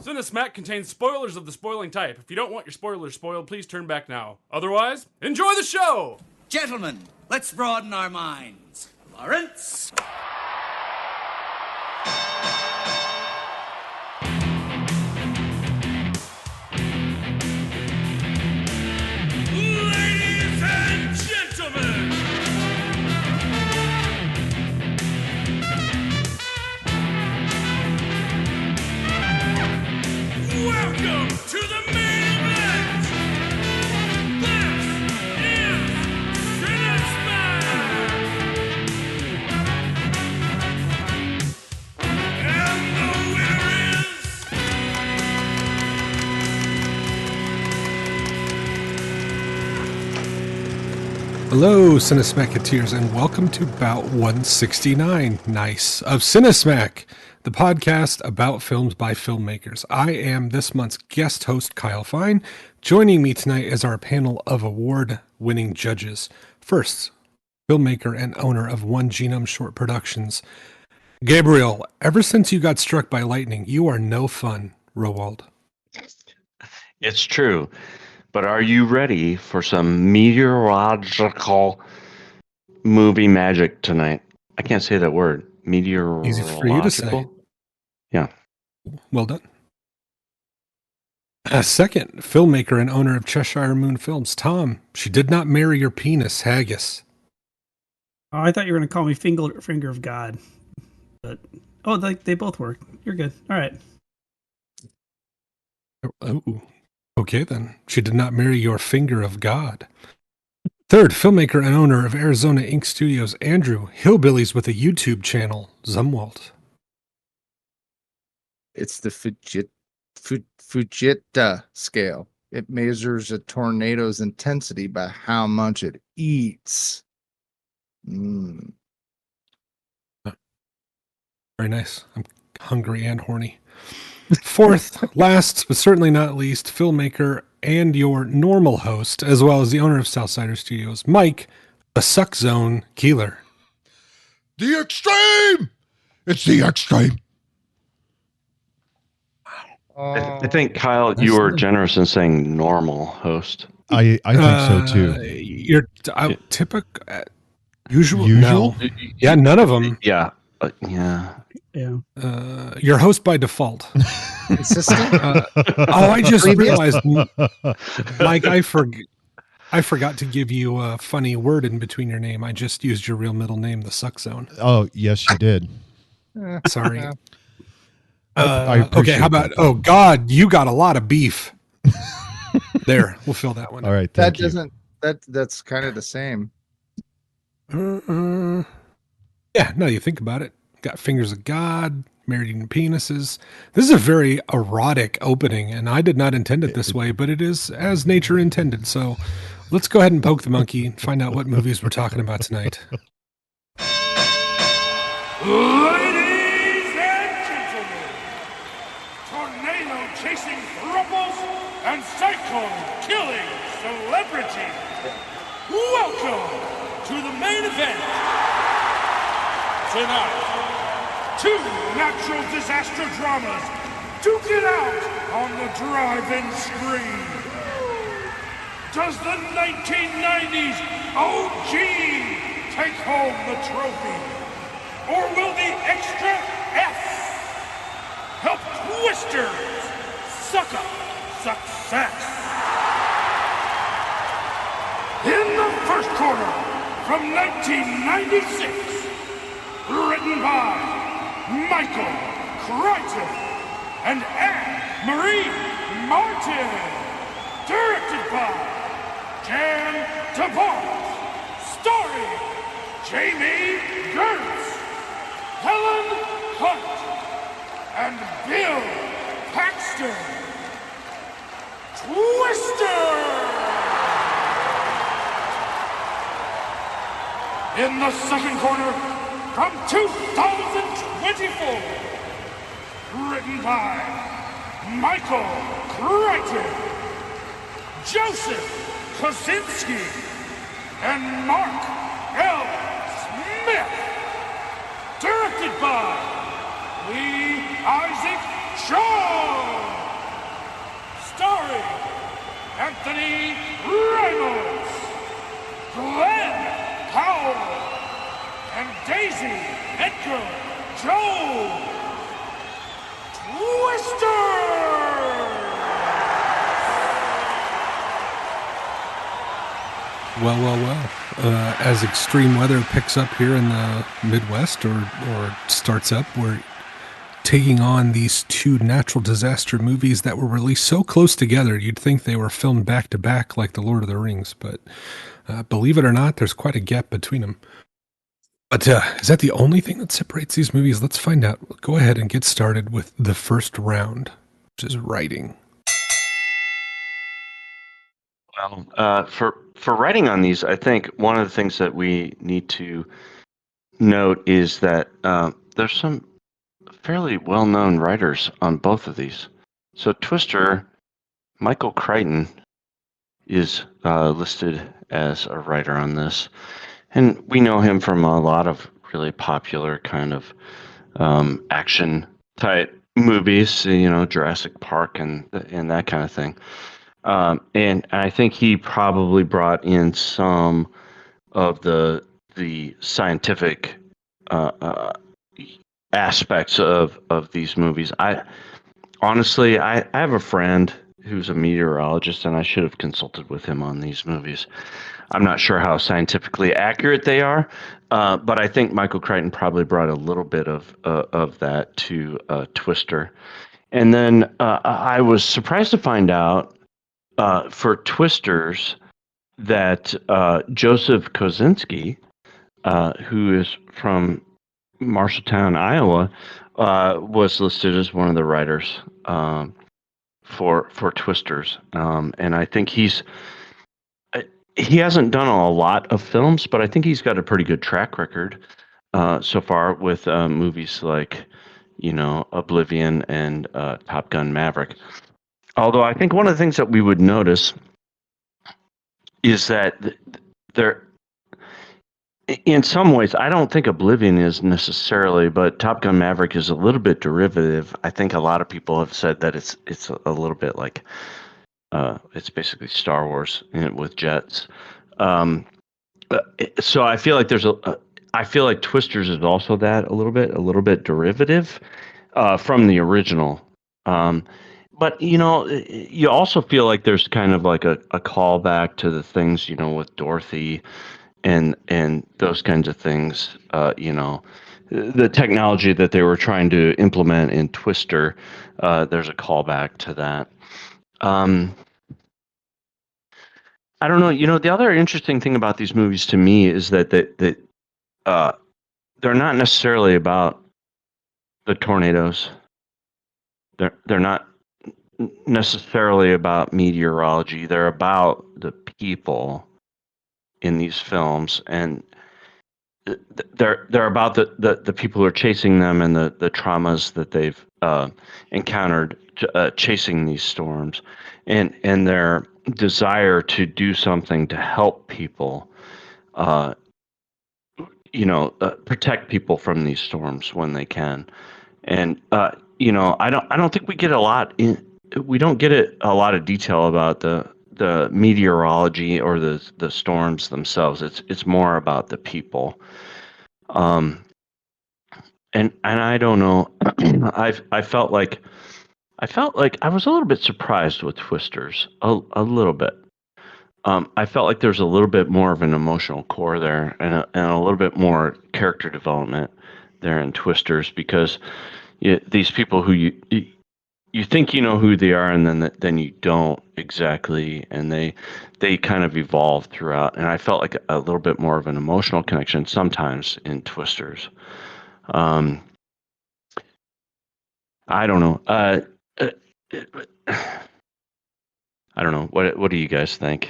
Cinesmack contains spoilers of the spoiling type. If you don't want your spoilers spoiled, please turn back now. Otherwise, enjoy the show! Gentlemen, let's broaden our minds. Lawrence? Ladies and gentlemen! Welcome to the main event! This is Cinesmack! And the winner is... Hello, Cinesmacketeers, and welcome to Bout 169, nice, of Cinesmack, the podcast about films by filmmakers. I am this month's guest host, Kyle Fine. Joining me tonight is our panel of award-winning judges. First, filmmaker and owner of One Genome Short Productions, Gabriel. Ever since you got struck by lightning, you are no fun, Roald. It's true. But are you ready for some meteorological movie magic tonight? I can't say that word. Meteorological. Easy for you to say. Yeah. Well done. Second, filmmaker and owner of Cheshire Moon Films, Tom. She did not marry your penis, Haggis. Oh, I thought you were going to call me finger of God. But they both work. You're good. All right. Oh, okay then. She did not marry your finger of God. Third, filmmaker and owner of Arizona Ink Studios, Andrew. Hillbillies with a YouTube channel, Zumwalt. It's the Fujita scale. It measures a tornado's intensity by how much it eats. Very nice. I'm hungry and horny. Fourth, last but certainly not least, filmmaker and your normal host, as well as the owner of Southsider Studios, Mike, the Suck Zone Keeler. The extreme! It's the extreme. I think, Kyle, you were generous in saying normal host. I think so too. You're typical, usual. No. Yeah, none of them. Yeah. Yeah. Yeah. Your host by default. Consistent? I just realized, Mike, I forgot to give you a funny word in between your name. I just used your real middle name, the Suck Zone. Oh, yes, you did. Sorry. I appreciate okay, how about, that. oh, God, you got a lot of beef. There, we'll fill that one. All right, That's kind of the same. Yeah, now you think about it. Got fingers of God, married in penises. This is a very erotic opening, and I did not intend it this way, but it is as nature intended. So let's go ahead and poke the monkey and find out what movies we're talking about tonight. Ladies and gentlemen, tornado-chasing thruples and cyclone-killing celebrities, welcome to the main event. Tonight, two natural disaster dramas duke it out on the drive-in screen. Does the 1990s OG take home the trophy? Or will the extra F help Twisters suck up success? In the first quarter from 1996, written by Michael Crichton and Anne-Marie Martin, directed by Jan DeBarge, starring Jamie Gertz, Helen Hunt, and Bill Paxton. Twister! In the second quarter, from 2024, written by Michael Crichton, Joseph Kosinski, and Mark L. Smith. by Lee Isaac Chung, starring Anthony Ramos, Glenn Powell, and Daisy Edgar Jones. Twister! Well. As extreme weather picks up here in the Midwest or starts up, we're taking on these two natural disaster movies that were released so close together. You'd think they were filmed back to back like The Lord of the Rings, but believe it or not, there's quite a gap between them. But is that the only thing that separates these movies? Let's find out. Go ahead and get started with the first round, which is writing. Well, for writing on these, I think one of the things that we need to note is that there's some fairly well-known writers on both of these. So Twister, Michael Crichton is listed as a writer on this, and we know him from a lot of really popular kind of action type movies, Jurassic Park and that kind of thing. And I think he probably brought in some of the scientific aspects of these movies. I have a friend who's a meteorologist, and I should have consulted with him on these movies. I'm not sure how scientifically accurate they are, but I think Michael Crichton probably brought a little bit of that to Twister. And then I was surprised to find out for Twisters that Joseph Kosinski, who is from Marshalltown, Iowa, was listed as one of the writers for Twisters, and I think he hasn't done a lot of films, but I think he's got a pretty good track record so far with movies like Oblivion and Top Gun Maverick. Although I think one of the things that we would notice is that there, in some ways, I don't think Oblivion is necessarily, but Top Gun Maverick is a little bit derivative. I think a lot of people have said that it's a little bit like it's basically Star Wars with jets. So I feel like I feel like Twisters is also that a little bit derivative from the original. But you also feel like there's kind of like a callback to the things with Dorothy and those kinds of things. The technology that they were trying to implement in Twister. There's a callback to that. I don't know. The other interesting thing about these movies to me is that they're not necessarily about the tornadoes. They're not necessarily about meteorology. They're about the people in these films, and they're about the people who are chasing them and the traumas that they've encountered chasing these storms, and their desire to do something to help people, protect people from these storms when they can. And I don't think we get a lot we don't get a lot of detail about the meteorology or the storms themselves. It's more about the people. And I don't know. I felt like I was a little bit surprised with Twisters, a little bit. I felt like there's a little bit more of an emotional core there, and a little bit more character development there in Twisters, because these people who you think you know who they are, and then you don't exactly, and they kind of evolve throughout. And I felt like a little bit more of an emotional connection sometimes in Twisters. I don't know. I don't know. What do you guys think?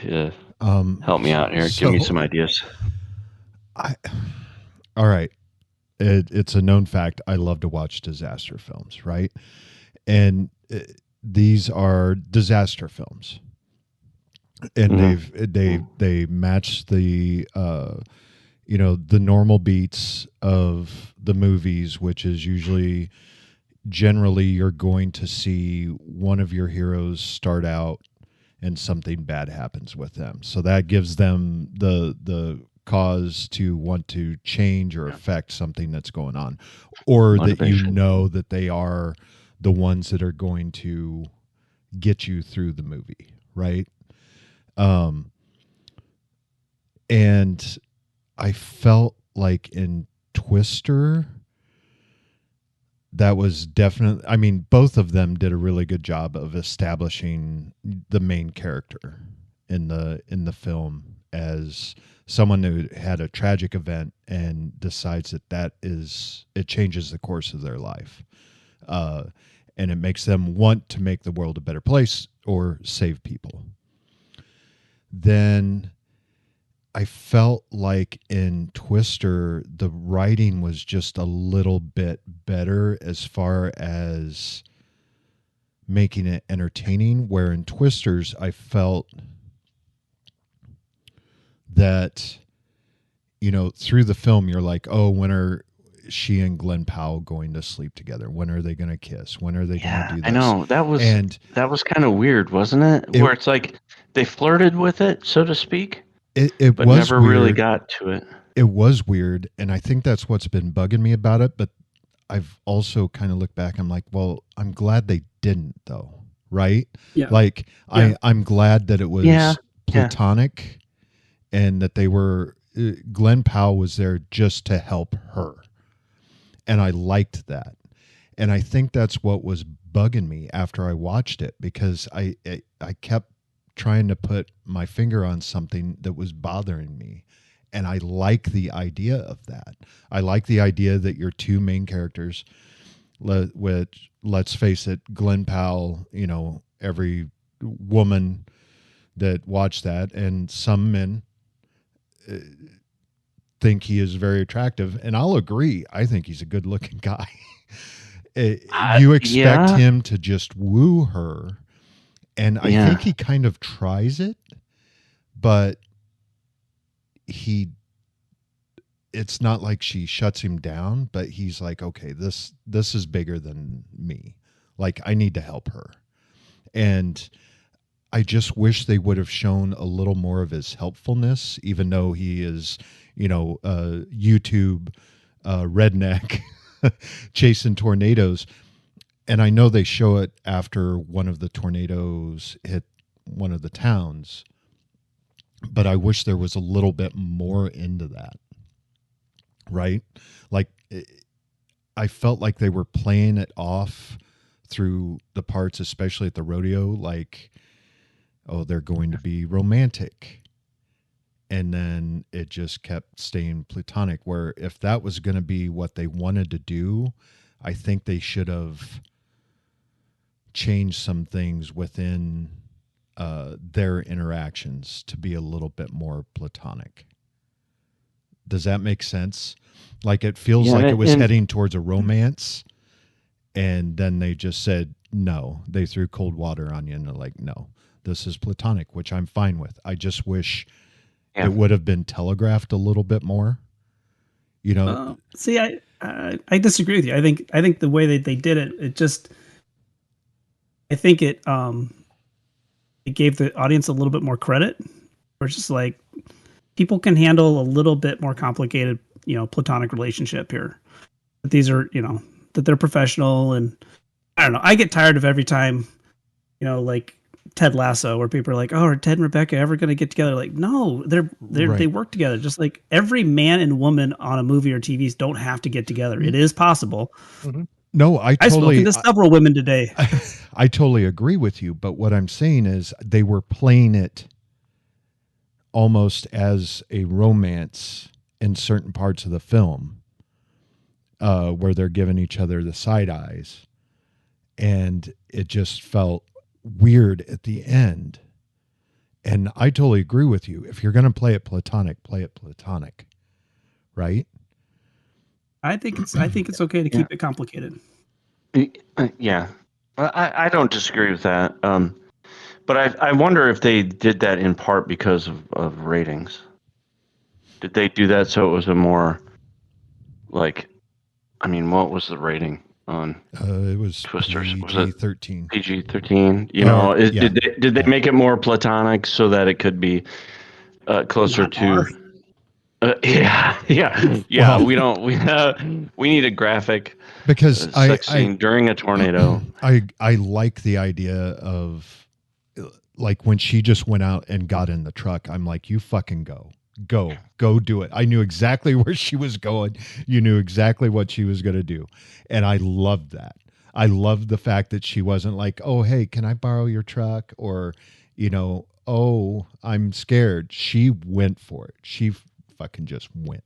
Help me out here. Give me some ideas. All right. It's a known fact. I love to watch disaster films, right? And these are disaster films, and they match the the normal beats of the movies, which is usually generally you're going to see one of your heroes start out and something bad happens with them. So that gives them the cause to want to change or affect something that's going on, or that Motivation. that they are the ones that are going to get you through the movie, right? And I felt like in Twister, that was definitely, I mean, both of them did a really good job of establishing the main character in the film as someone who had a tragic event and decides it changes the course of their life. And it makes them want to make the world a better place or save people. Then I felt like in Twister, the writing was just a little bit better as far as making it entertaining, where in Twisters, I felt that, through the film, you're like, oh, when are she and Glenn Powell going to sleep together? When are they going to kiss? When are they going to do I this? know that was And kind of weird, wasn't it? it Where it's like they flirted with it, so to speak, it but was never really weird. got to it. It was weird, and I think that's what's been bugging me about it. But I've also kind of looked back. I'm like, well, I'm glad they didn't, though, right? Yeah. Like, Yeah. I'm glad that it was Yeah. platonic, and that they were. Glenn Powell was there just to help her, and I liked that. And I think that's what was bugging me after I watched it, because I kept trying to put my finger on something that was bothering me. And I like the idea of that. I like the idea that your two main characters, which, let's face it, Glenn Powell, every woman that watched that, and some men think he is very attractive. And I'll agree. I think he's a good looking guy. You expect Yeah. him to just woo her. And I Yeah. think he kind of tries it, but it's not like she shuts him down, but he's like, okay, this is bigger than me. Like, I need to help her. And I just wish they would have shown a little more of his helpfulness, even though he is, YouTube redneck chasing tornadoes. And I know they show it after one of the tornadoes hit one of the towns, but I wish there was a little bit more into that. Right? Like, I felt like they were playing it off through the parts, especially at the rodeo, like, oh, they're going to be romantic. And then it just kept staying platonic, where if that was going to be what they wanted to do, I think they should have changed some things within their interactions to be a little bit more platonic. Does that make sense? Like, it feels like it was heading towards a romance, and then they just said no. They threw cold water on you, and they're like, no, this is platonic, which I'm fine with. I just wish it would have been telegraphed a little bit more. See, I disagree with you. I think the way that they did it, I think it gave the audience a little bit more credit. Where it's just like, people can handle a little bit more complicated, platonic relationship here. But these are, that they're professional, and I don't know. I get tired of every time, like Ted Lasso, where people are like, "Oh, are Ted and Rebecca ever going to get together?" Like, no, Right. they work together. Just like every man and woman on a movie or TV don't have to get together. It is possible. No, I've spoken to several women today. I totally agree with you. But what I'm saying is they were playing it almost as a romance in certain parts of the film, where they're giving each other the side eyes. And it just felt weird at the end. And I totally agree with you. If you're going to play it platonic, right? I think it's okay to keep it complicated. Yeah, I don't disagree with that. But I wonder if they did that in part because of ratings. Did they do that so it was a more like? I mean, what was the rating on It was Twisters? Was PG it 13. PG-13? You Oh, know, yeah. did they make it more platonic so that it could be closer Not to? R. Yeah. Well, We need a graphic because sex scene during a tornado. I like the idea of like when she just went out and got in the truck. I'm like, you fucking go do it. I knew exactly where she was going. You knew exactly what she was going to do, and I loved that. I loved the fact that she wasn't like, oh hey, can I borrow your truck, or oh, I'm scared. She went for it. She fucking just went.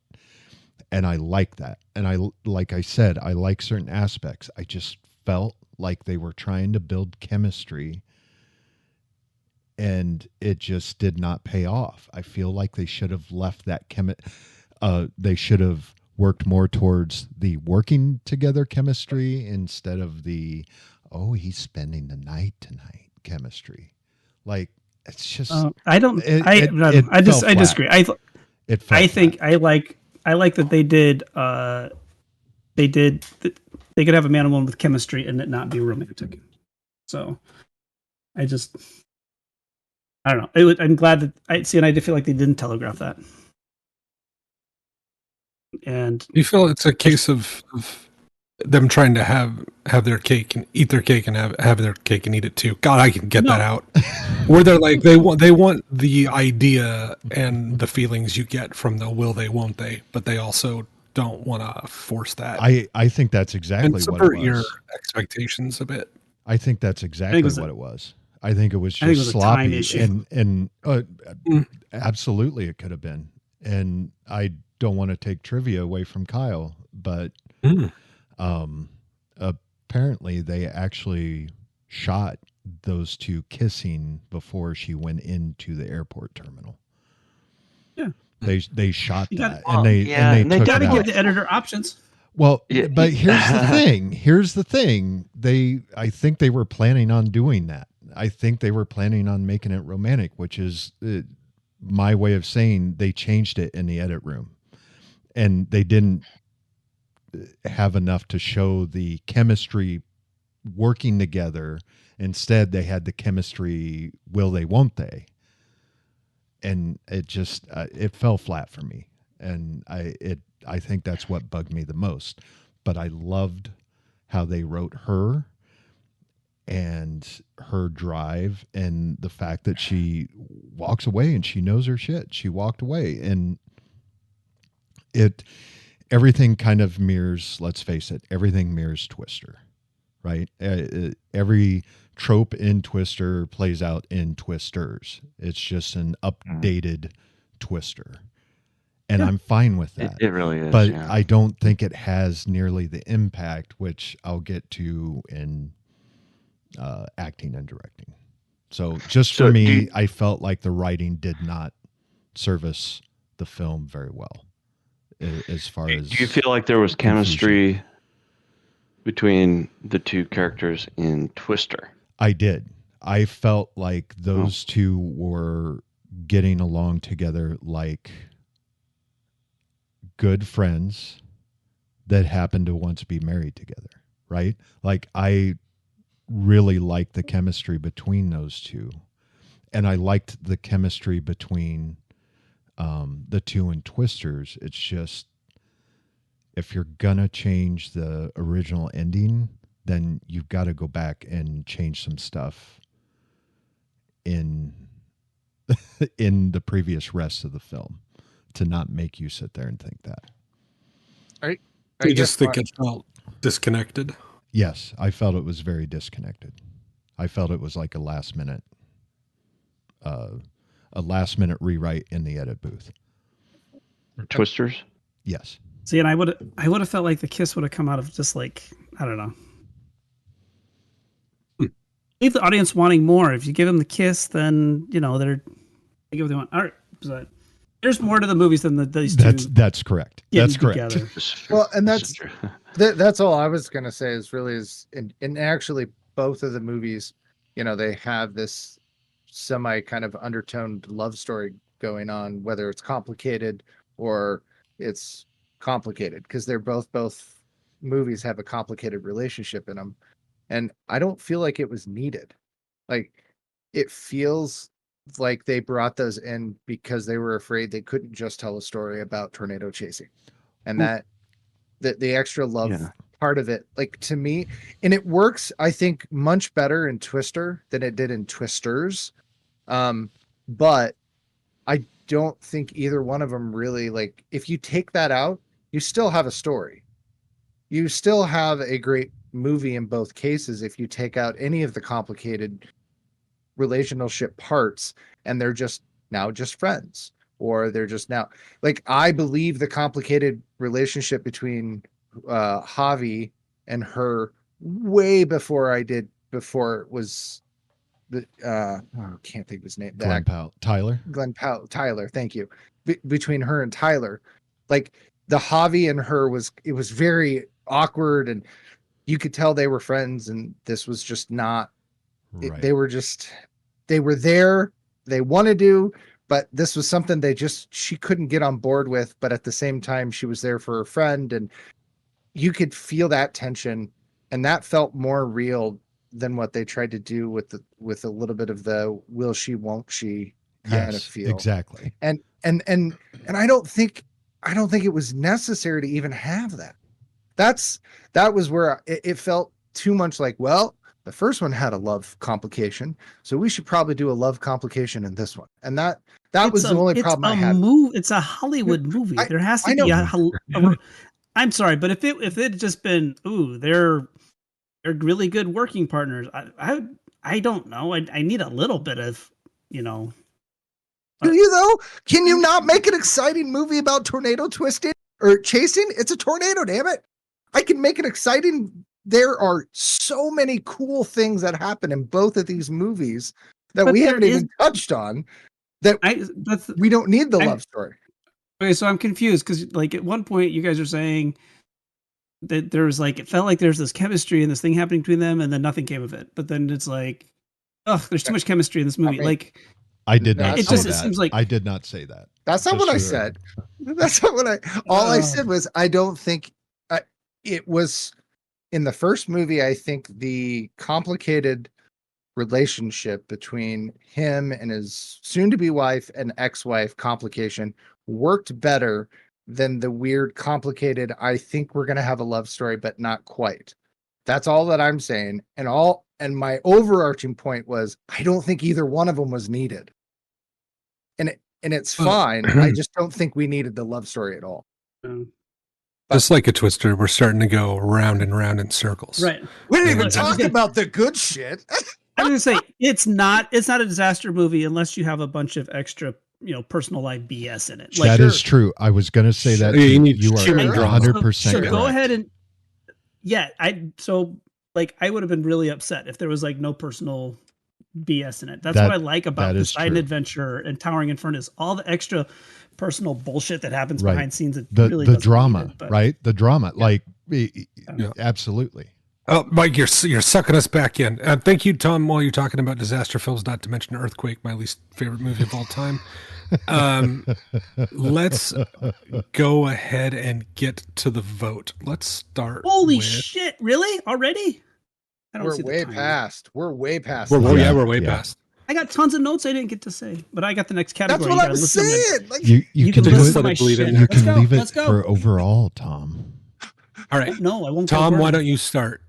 And I like that. And like I said, I like certain aspects. I just felt like they were trying to build chemistry and it just did not pay off. I feel like they should have left that they should have worked more towards the working together chemistry instead of the oh, he's spending the night tonight chemistry. Like it's just I don't. it, I it, no, it I fell disagree. flat. It fell I flat. think I like that they did. They did. They could have a man and woman with chemistry and it not be romantic. So I just. I don't know. I'm glad that I see, and I did feel like they didn't telegraph that. And Do you feel it's a case of them trying to have their cake and eat their cake and have their cake and eat it too? God, I can get that out. Where they're like they want the idea and the feelings you get from the will they won't they, but they also don't want to force that I think that's exactly and what it subvert was. your expectations a bit. I think that's exactly what it was. I think it was I think it just was a time sloppy issue. and absolutely it could have been. And I don't want to take trivia away from Kyle, but apparently they actually shot those two kissing before she went into the airport terminal. Yeah. They shot You that gotta- and they took gotta it give out. the editor options. Well, Yeah. but here's the thing. Here's the thing. I think they were planning on doing that. I think they were planning on making it romantic, which is my way of saying they changed it in the edit room, and they didn't have enough to show the chemistry working together. Instead, they had the chemistry will they won't they, and it just it fell flat for me, and I think that's what bugged me the most. But I loved how they wrote her and her drive and the fact that she walks away and she knows her shit. She walked away and everything kind of mirrors, let's face it, everything mirrors Twister, right? Every trope in Twister plays out in Twisters. It's just an updated Twister. And I'm fine with that. It really is. But yeah. I don't think it has nearly the impact, which I'll get to in acting and directing. So just for me, I felt like the writing did not service the film very well. As far as do you feel like there was chemistry between the two characters in Twister? I did. I felt like those two were getting along together like good friends that happened to once be married together, right? Like I really liked the chemistry between those two, and I liked the chemistry between the two in Twisters. It's just if you're gonna change the original ending, then you've got to go back and change some stuff in in the previous rest of the film to not make you sit there and think that. I just think it felt disconnected. Yes, I felt it was very disconnected. I felt it was like a last minute rewrite in the edit booth. Twisters? Yes. See, and I would have felt like the kiss would have come out of just like, I don't know. Leave the audience wanting more. If you give them the kiss, then they give them all right. But there's more to the movies than these two. That's correct. That's correct. Together. Well, and that's all I was gonna say is in actually both of the movies, they have this semi kind of undertoned love story going on, whether it's complicated or it's complicated, because they're both movies have a complicated relationship in them, and I don't feel like it was needed. Like, it feels like they brought those in because they were afraid they couldn't just tell a story about tornado chasing, and that the extra love Yeah. part of it, like, to me, and it works, I think, much better in Twister than it did in Twisters. But I don't think either one of them really, like, if you take that out, you still have a story. You still have a great movie in both cases if you take out any of the complicated relationship parts, and they're just now just friends, or they're just now, like, I believe the complicated relationship between Javi and her way before before it was the I can't think of his name. Tyler. Tyler, thank you. Between her and Tyler, like, the Javi and her it was very awkward, and you could tell they were friends, and this was just not. Right. They were there, they wanted to, but this was something she couldn't get on board with. But at the same time, she was there for her friend, and you could feel that tension, and that felt more real than what they tried to do with a little bit of the will she, won't she kind of feel. Exactly. And I don't think it was necessary to even have that. That was where it felt too much like, well, the first one had a love complication, so we should probably do a love complication in this one. And that was the only problem I had. It's a Hollywood movie. There has to I be know. I'm sorry, but if it had just been, they're really good working partners, I don't know. I need a little bit of, Do you though? Can you not make an exciting movie about tornado twisting or chasing? It's a tornado, damn it. I can make it exciting. There are so many cool things that happen in both of these movies that we haven't even touched on, that we don't need the love story. Okay, so I'm confused because, like, at one point you guys are saying that there was, like, it felt like there's this chemistry and this thing happening between them, and then nothing came of it. But then it's like, there's too much chemistry in this movie. I did not say that. It seems like I did not say that. That's not what I said. That's not what all I said was, I don't think it was in the first movie. I think the complicated relationship between him and his soon-to-be wife and ex-wife complication worked better than the weird complicated, I think we're going to have a love story but not quite. That's all that I'm saying. And my overarching point was, I don't think either one of them was needed. And it's fine. I just don't think we needed the love story at all. Just like a Twister, we're starting to go round and round in circles. Right. We didn't even talk about the good shit. I was gonna say it's not a disaster movie unless you have a bunch of extra, personal life BS in it. That is true. I was going to say that Yeah, you are 100%. So go ahead and I would have been really upset if there was like no personal BS in it. That's what I like about the Side Adventure and Towering Inferno, is all the extra personal bullshit that happens behind scenes. The drama, right? The drama, absolutely. Oh, Mike, you're sucking us back in. Thank you, Tom, while you're talking about disaster films, not to mention Earthquake, my least favorite movie of all time. Let's go ahead and get to the vote. Let's start. Holy shit, really? Already? We're way past. We're way past. We're way past. I got tons of notes I didn't get to say, but I got the next category. That's what I'm saying. You can listen to my shit. You can leave it for overall, Tom. All right. No, I won't. Tom, why don't you start?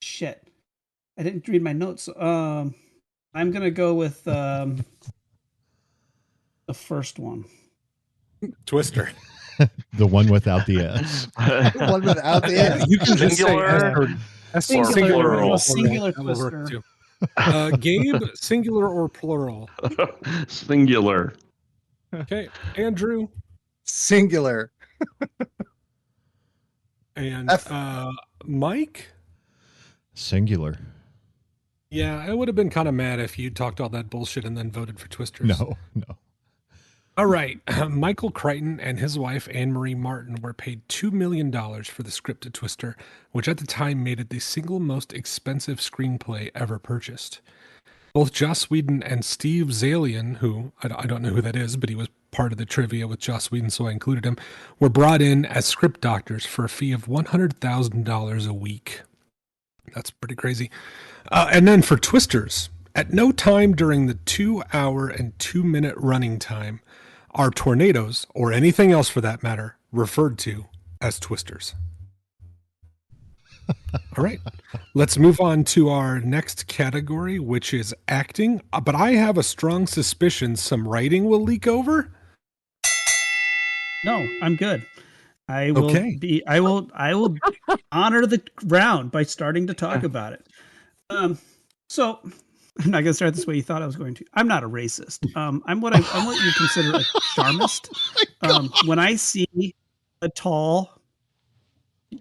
Shit. I didn't read my notes. I'm gonna go with the first one. Twister. The one without the S. The one without the S. You can just say singular Twister. Gabe, singular or plural? Singular. Okay. Andrew? Singular. And Mike? Singular. Yeah, I would have been kind of mad if you talked all that bullshit and then voted for Twisters. No. All right. Michael Crichton and his wife, Anne-Marie Martin, were paid $2 million for the script to Twister, which at the time made it the single most expensive screenplay ever purchased. Both Joss Whedon and Steve Zalian, who I don't know who that is, but he was part of the trivia with Joss Whedon, so I included him, were brought in as script doctors for a fee of $100,000 a week. That's pretty crazy. And then for Twisters, at no time during the 2 hour and 2 minute running time are tornadoes, or anything else for that matter, referred to as Twisters. All right, let's move on to our next category, which is acting. But I have a strong suspicion some writing will leak over. No, I'm good. I will Okay. be. I will honor the round by starting to talk about it. So I'm not going to start this way you thought I was going to. I'm not a racist. I'm what you consider a charmist. When I see a tall,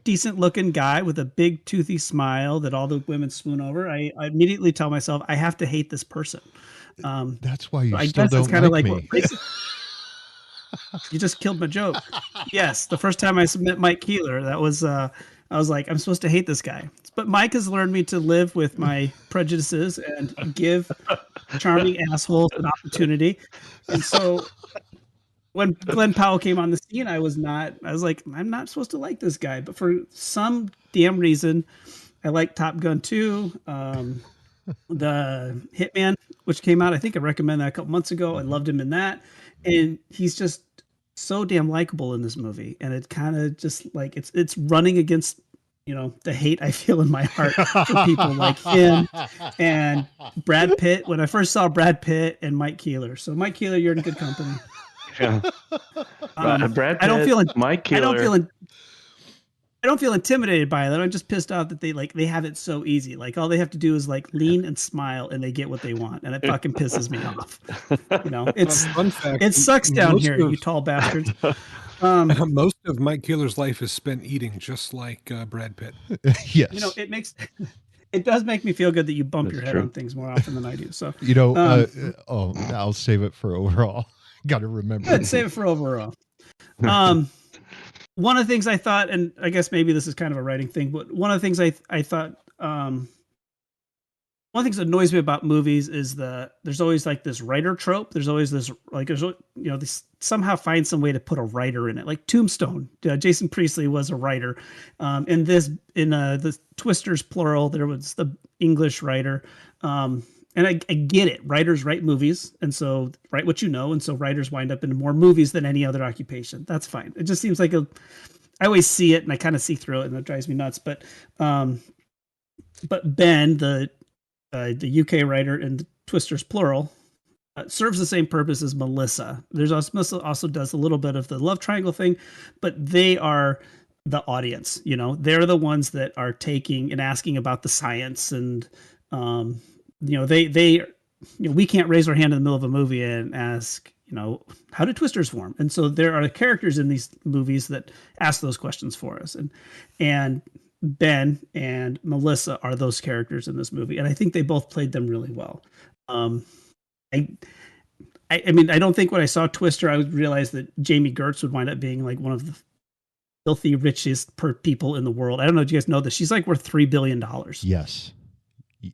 decent-looking guy with a big toothy smile that all the women swoon over, I immediately tell myself I have to hate this person. That's why you I still guess it's don't kind of like like me. You just killed my joke. Yes, the first time I met Mike Keeler, that was I was like, I'm supposed to hate this guy. But Mike has learned me to live with my prejudices and give charming assholes an opportunity. And so when Glenn Powell came on the scene, I was like, I'm not supposed to like this guy. But for some damn reason, I like Top Gun 2, the Hitman, which came out. I think I recommended that a couple months ago. I loved him in that. And he's just so damn likable in this movie. And it kind of just like, it's running against, the hate I feel in my heart for people like him and Brad Pitt. When I first saw Brad Pitt and Mike Keeler. So Mike Keeler, you're in good company. Yeah. Brad Pitt, I don't feel Mike Keeler. I don't feel intimidated by it. I'm just pissed off that they have it so easy. Like all they have to do is like lean and smile and they get what they want. And it fucking pisses me off. Fun fact, it sucks down here, you tall bastards. Most of Mike Keeler's life is spent eating, just like Brad Pitt. Yes. It does make me feel good that you bump your head on things more often than I do. So I'll save it for overall. Got to remember. Good, save it for overall. One of the things I thought, and I guess maybe this is kind of a writing thing, but one of the things I thought, one of the things that annoys me about movies is there's always like this writer trope. There's always this like they somehow find some way to put a writer in it. Like Tombstone, Jason Priestley was a writer. In the Twisters plural, there was the English writer. And I get it. Writers write movies, and so write what you know, and so writers wind up in more movies than any other occupation. That's fine. It just seems like I always see it, and I kind of see through it, and it drives me nuts. But Ben, the UK writer in the Twisters plural, serves the same purpose as Melissa. Melissa also does a little bit of the love triangle thing, but they are the audience. They're the ones that are taking and asking about the science and. We can't raise our hand in the middle of a movie and ask, how do twisters form? And so there are characters in these movies that ask those questions for us. And Ben and Melissa are those characters in this movie. And I think they both played them really well. I mean, I don't think when I saw Twister, I would realize that Jamie Gertz would wind up being like one of the filthy richest people in the world. I don't know if you guys know this. She's like worth $3 billion. Yes.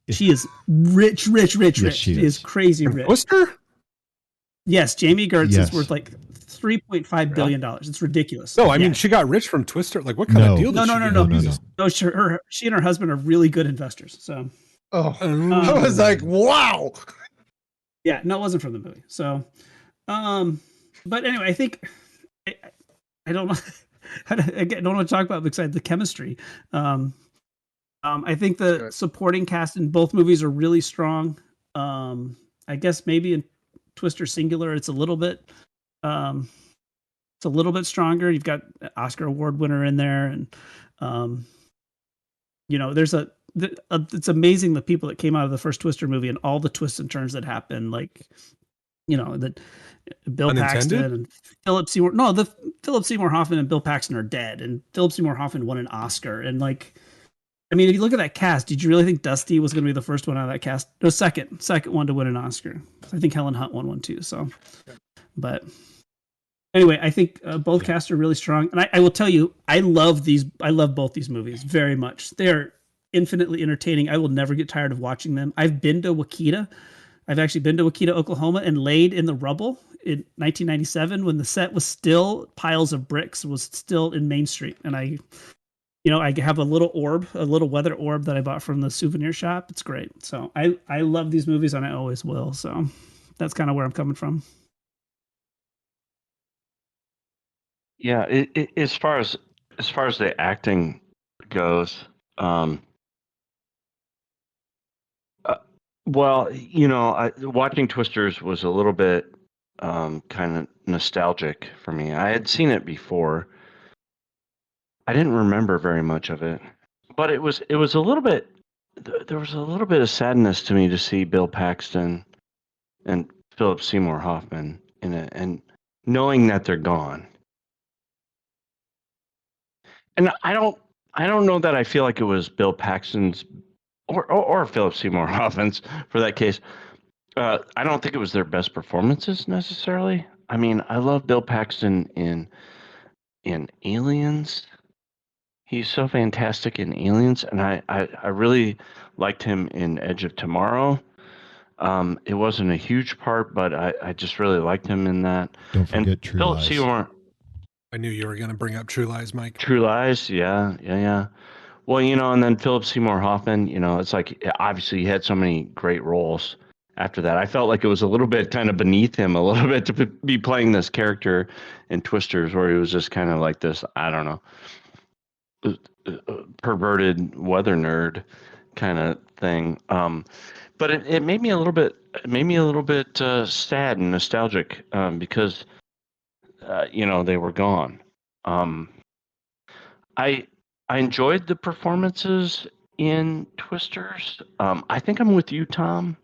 She is rich. Yes, She is crazy rich. Twister? Yes, Jamie Gertz is worth like $3.5 billion. It's ridiculous. No, I mean she got rich from Twister. Like what kind of deal? No. No, she and her husband are really good investors. So, I was like, wow. Yeah, no, it wasn't from the movie. So, but anyway, I think I don't know. I don't want to talk about besides the chemistry. I think the supporting cast in both movies are really strong. I guess maybe in Twister singular, it's a little bit stronger. You've got Oscar award winner in there, and there's it's amazing the people that came out of the first Twister movie and all the twists and turns that happened. Like, that Bill Unintended? Paxton and Philip Seymour. No, Philip Seymour Hoffman and Bill Paxton are dead, and Philip Seymour Hoffman won an Oscar, and like. I mean, if you look at that cast, did you really think Dusty was going to be the first one out of that cast? No, second one to win an Oscar. I think Helen Hunt won one too. So, but anyway, I think both casts are really strong. And I will tell you, I love both these movies very much. They're infinitely entertaining. I will never get tired of watching them. I've been to Wakita I've actually been to Wakita, Oklahoma, and laid in the rubble in 1997 when the set was still piles of bricks, was still in Main Street. And I have a little orb, a little weather orb that I bought from the souvenir shop. It's great. So I love these movies and I always will. So that's kind of where I'm coming from. Yeah, as far as the acting goes, uh, well, watching Twisters was a little bit kind of nostalgic for me. I had seen it before. I didn't remember very much of it, but it was a little bit. There was a little bit of sadness to me to see Bill Paxton and Philip Seymour Hoffman in it, and knowing that they're gone. And I don't know that I feel like it was Bill Paxton's or Philip Seymour Hoffman's for that case. I don't think it was their best performances necessarily. I mean, I love Bill Paxton in Aliens. He's so fantastic in Aliens, and I really liked him in Edge of Tomorrow. It wasn't a huge part, but I just really liked him in that. Don't forget and True Philip Lies. Seymour, I knew you were going to bring up True Lies, Mike. True Lies, yeah. Well, and then Philip Seymour Hoffman, it's like obviously he had so many great roles after that. I felt like it was a little bit kind of beneath him a little bit to be playing this character in Twisters, where he was just kind of like this, I don't know, perverted weather nerd kind of thing. But it made me a little bit sad and nostalgic because they were gone. I enjoyed the performances in Twisters. I think I'm with you, Tom.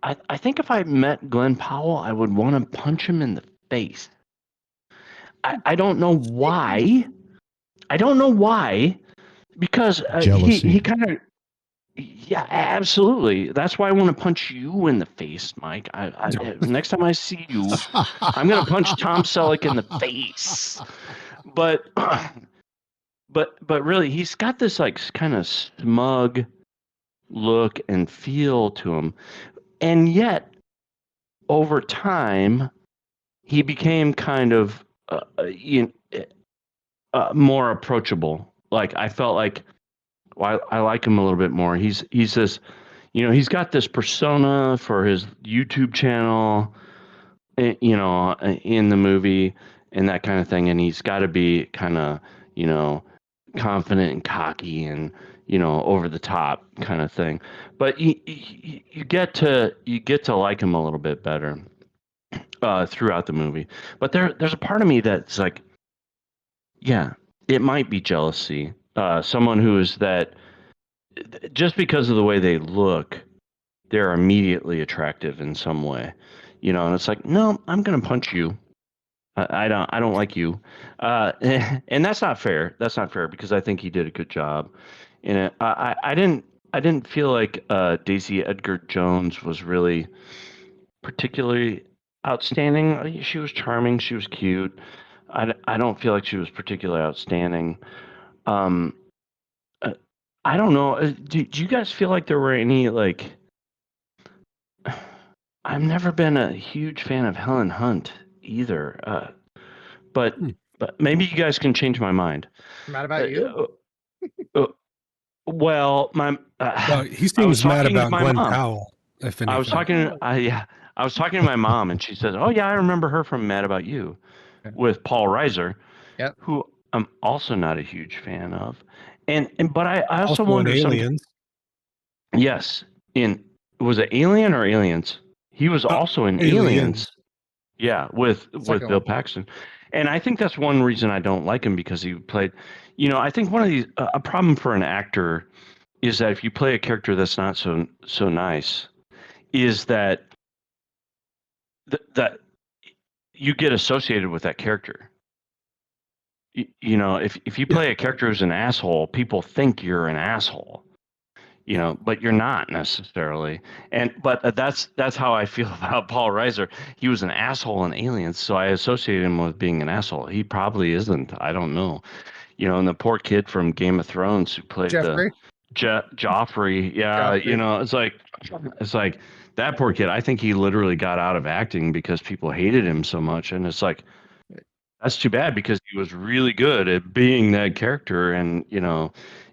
I think if I met Glenn Powell, I would want to punch him in the face. I don't know why. Because he kind of. Yeah, absolutely. That's why I want to punch you in the face, Mike. Next time I see you, I'm going to punch Tom Selleck in the face. But really, he's got this like kind of smug look and feel to him, and yet over time, he became kind of more approachable. Like I felt like. Well, I like him a little bit more. He's this, he's got this persona for his YouTube channel, in the movie and that kind of thing. And he's got to be kind of, confident and cocky and, over the top kind of thing. But you get to like him a little bit better throughout the movie. But there's a part of me that's like, yeah, it might be jealousy. Someone who is that just because of the way they look, they're immediately attractive in some way, and it's like, no, I'm going to punch you. I don't like you. And that's not fair. That's not fair because I think he did a good job in it. I didn't feel like Daisy Edgar Jones was really particularly outstanding. She was charming. She was cute. I don't feel like she was particularly outstanding. I don't know. Do you guys feel like there were any like? I've never been a huge fan of Helen Hunt either, but maybe you guys can change my mind. Mad about you? Well, he seems mad about Glenn Powell. If anything. I was talking. I was talking to my mom, and she said, "Oh yeah, I remember her from Mad About You, with Paul Reiser, who I'm also not a huge fan of." But I also wonder Aliens. Yes, was it Alien or Aliens? He was also in Aliens. Yeah, with Bill Paxton, and I think that's one reason I don't like him because he played. I think one of these a problem for an actor is that if you play a character that's not so nice, is that that you get associated with that character. If you play a character who's an asshole, people think you're an asshole, but you're not necessarily. But that's how I feel about Paul Reiser. He was an asshole in Aliens, so I associate him with being an asshole. He probably isn't. I don't know. And the poor kid from Game of Thrones who played Joffrey. Joffrey. Yeah, Joffrey. it's like that poor kid. I think he literally got out of acting because people hated him so much, and it's like that's too bad because he was really good at being that character, and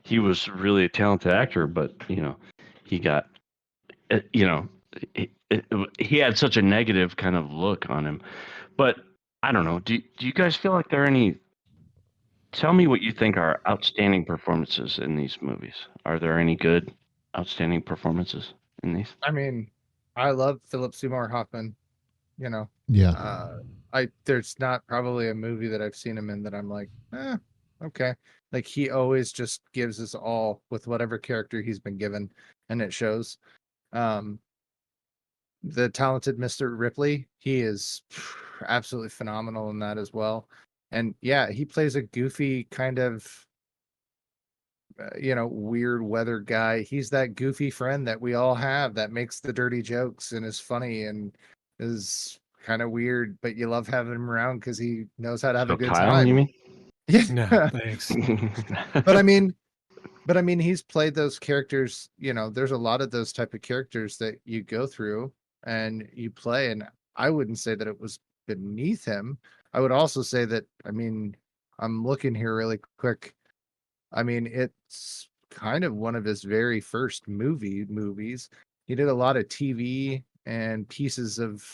he was really a talented actor, but he got you know he had such a negative kind of look on him. But I don't know. Do you guys feel like there are any? Tell me what you think are outstanding performances in these movies. Are there any good, outstanding performances in these? I mean, I love Philip Seymour Hoffman. You know, Yeah. there's not probably a movie that I've seen him in that I'm like, okay. Like he always just gives us all with whatever character he's been given, and it shows. Um, the talented Mr. Ripley, he is absolutely phenomenal in that as well. And yeah, he plays a goofy kind of weird weather guy. He's that goofy friend that we all have that makes the dirty jokes and is funny and is kind of weird, but you love having him around because he knows how to have a So good Kyle, you time. mean? No, thanks. But I mean, he's played those characters. There's a lot of those type of characters that you go through and you play, and I wouldn't say that it was beneath him. I would also say that, I mean, I'm looking here really quick. I mean, it's kind of one of his very first movies. He did a lot of TV and pieces of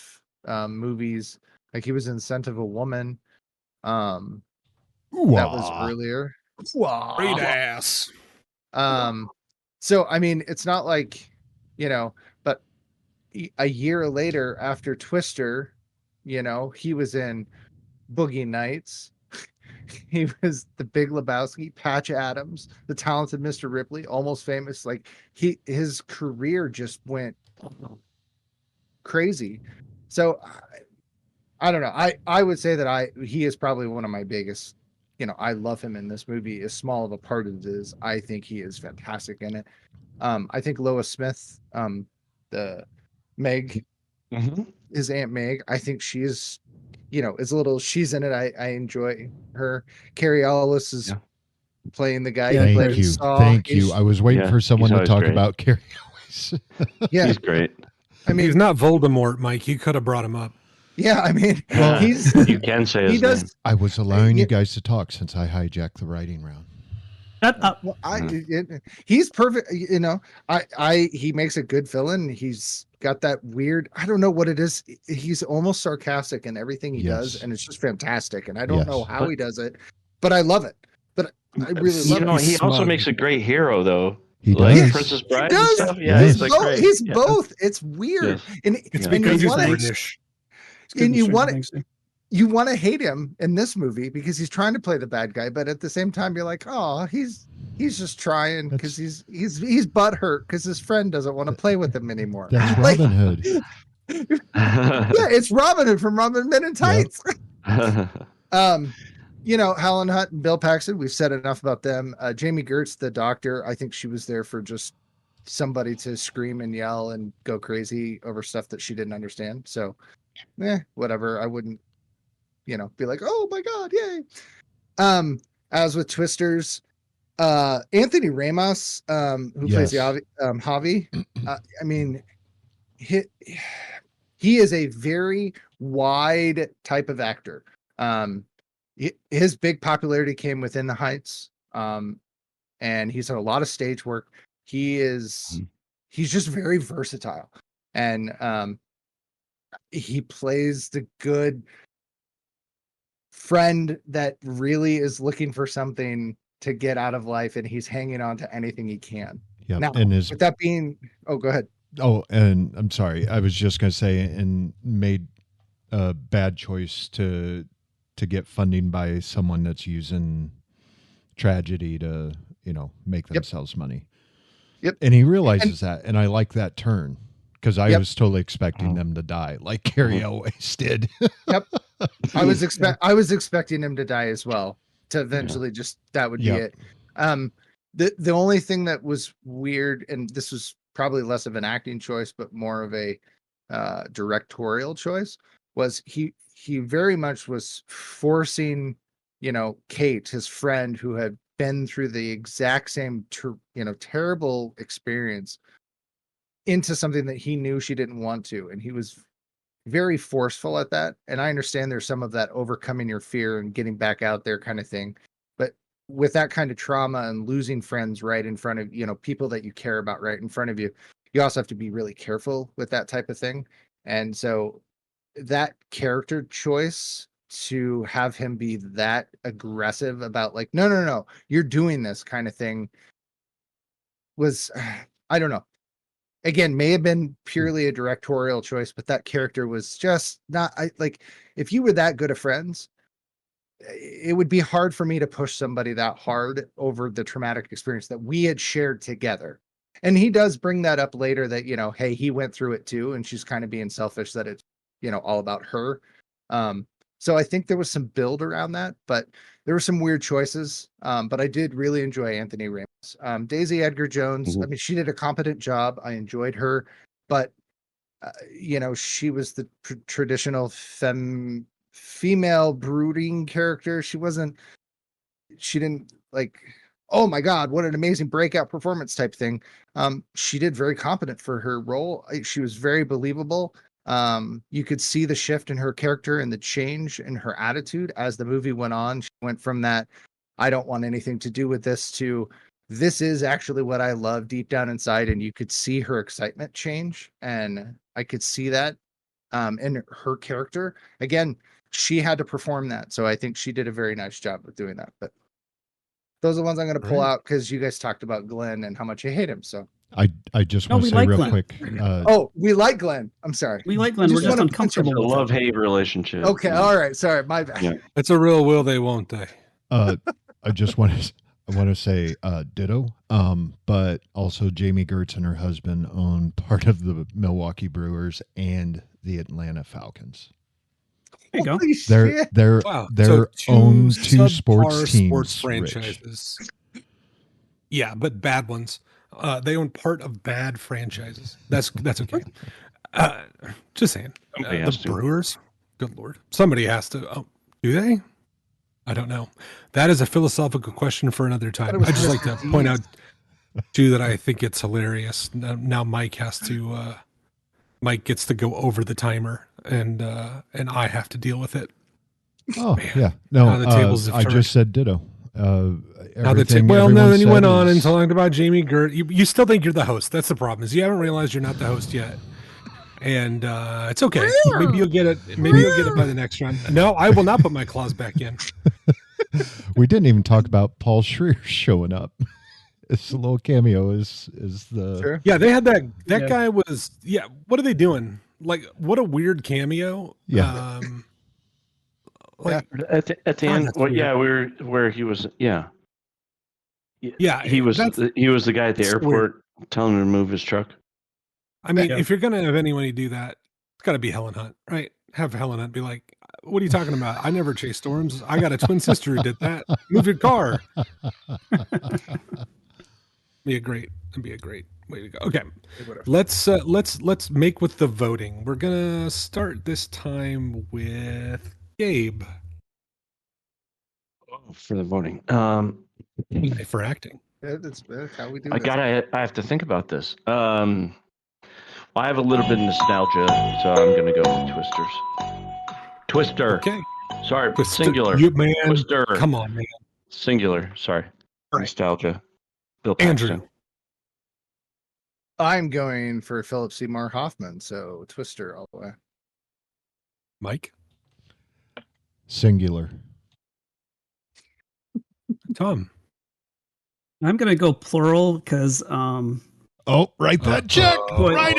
movies. Like he was in Scent of a Woman. That was Ooh-ah. earlier. Great ass. So I mean, it's not like, but a year later after Twister, he was in Boogie Nights. He was the Big Lebowski, Patch Adams, the talented Mr. Ripley, Almost Famous. Like his career just went crazy. So I don't know. I would say that he is probably one of my biggest. I love him in this movie. As small of a part of it is, I think he is fantastic in it. I think Lois Smith, the Meg, his Aunt Meg, I think she is, is a little. She's in it. I enjoy her. Carrie Ellis is playing the guy who Thank played you. Saw. Thank you. I was waiting for someone he's to always talk great. about Carrie Ellis. Yeah, He's great. I mean, He's not Voldemort, Mike. You could have brought him up. yeah, I mean, Well, You can say his he does. name. I was allowing Yeah. you guys to talk since I hijacked the writing round. Shut up. Well, he's perfect. He makes a good villain. He's got that weird. I don't know what it is. He's almost sarcastic in everything he does, Yes. and it's just fantastic. And I don't know Yes. how he does it, but I love it. But I really You love know, it. he also smug. makes a great hero, though. He Like does. Princess He Bride and does. stuff. Yeah, Yes. he's like great. He's Yeah. both. It's weird, Yes. and It's Yeah. because you he's wanna- British. It's good and in you Stranger want Things, too. you want to hate him in this movie because he's trying to play the bad guy, but at the same time, you're like, oh, he's just trying because he's butthurt because his friend doesn't want to play with him anymore. That's Like, Robin Hood. yeah, it's Robin Hood from Robin Men in Tights. Helen Hunt and Bill Paxton, we've said enough about them. Jamie Gertz, the doctor, I think she was there for just somebody to scream and yell and go crazy over stuff that she didn't understand. So, whatever. I wouldn't, be like, oh my God, yay. As with Twisters, Anthony Ramos, who plays the Javi, I mean, he is a very wide type of actor. His big popularity came within the Heights, and he's done a lot of stage work. He's just very versatile, and he plays the good friend that really is looking for something to get out of life, and he's hanging on to anything he can. Yep. Now, And with that being, go ahead. Oh, and I'm sorry. I was just going to say, and made a bad choice to get funding by someone that's using tragedy to, make themselves money. Yep. And he realizes that, and I like that turn because I Yep. was totally expecting them to die, like Carrie always did. Yep. I was expecting him to die as well. To eventually just that would be it. The only thing that was weird, and this was probably less of an acting choice, but more of a directorial choice, was he very much was forcing, Kate, his friend, who had been through the exact same, terrible experience, into something that he knew she didn't want to, and he was very forceful at that. And I understand there's some of that overcoming your fear and getting back out there kind of thing, but with that kind of trauma and losing friends right in front of, you know, people that you care about right in front of you, you also have to be really careful with that type of thing. And so that character choice to have him be that aggressive about like, no, no, no, you're doing this kind of thing was, I don't know. Again, may have been purely a directorial choice, but that character was just not, I like, if you were that good of friends, it would be hard for me to push somebody that hard over the traumatic experience that we had shared together. And he does bring that up later that, you know, hey, he went through it too. And she's kind of being selfish that it's, you know, all about her. So I think there was some build around that, but there were some weird choices. But I did really enjoy Anthony Ramos. Daisy Edgar Jones, I mean, she did a competent job. I enjoyed her, but you know, she was the traditional female brooding character. She didn't like, oh my God, what an amazing breakout performance type thing. She did very competent for her role. She was very believable. You could see the shift in her character and the change in her attitude as the movie went on. She went from that, I don't want anything to do with this, to this is actually what I love deep down inside. And you could see her excitement change. And I could see that in her character. Again, she had to perform that. So I think she did a very nice job of doing that. But those are the ones I'm going to pull out because you guys talked about Glenn and how much you hate him. So I just No, want we to say like real Glenn. quick. oh, we like Glenn. I'm sorry. We like Glenn. We're just wanna- uncomfortable It's a with it. love-hate relationship. Okay, all right. Sorry, my bad. Yeah. It's a real will they won't they. I just want to say ditto. But also Jamie Gertz and her husband own part of the Milwaukee Brewers and the Atlanta Falcons. There you go. Holy They're shit. they're Wow. their own two subpar sports teams. sports Rich. franchises. Yeah, but bad ones. They own part of bad franchises. That's okay. Just saying. Somebody The has to. Brewers. Good lord. Somebody has to. Oh, do they? I don't know. That is a philosophical question for another time. was I just like to Mr. point Deeds. out too that I think it's hilarious. Now Mike has to. Mike gets to go over the timer, and I have to deal with it. Oh Man. yeah, no. Now the tables have I turned. just said ditto. Now the Everything well, no, everyone then you went said on and is- talked about Jamie Gert. You still think you're the host. That's the problem. Is you haven't realized you're not the host yet, and it's okay. Maybe you'll get it. Maybe you'll get it by the next round. No, I will not put my claws back in. We didn't even talk about Paul Schreer showing up. It's a little cameo. Is the Sure. Yeah, they had that. That Yeah. guy was. Yeah, what are they doing? Like, what a weird cameo. Yeah. Like, At the God, end, that's well, weird. yeah, where he was, yeah, yeah, he was that's- the guy at the that's airport telling him to move his truck. I mean, Yeah. if you're gonna have anybody do that, it's got to be Helen Hunt, right? Have Helen Hunt be like, "What are you talking about? I never chase storms. I got a twin sister who did that. Move your car." That'd be a great way to go. Okay, let's make with the voting. We're gonna start this time with Gabe For the voting. for acting. Yeah, that's how we do I this. have to think about this. I have a little bit of nostalgia, so I'm gonna go with Twisters. Twister. Okay, Sorry, Twist- singular. You man, Twister. come on, man. Singular. Sorry. Right. Nostalgia. Bill Andrew. Paxton. I'm going for Philip Seymour Hoffman, so Twister all the way. Mike, singular? Tom. I'm gonna go plural because Oh, write that check. Boy. Write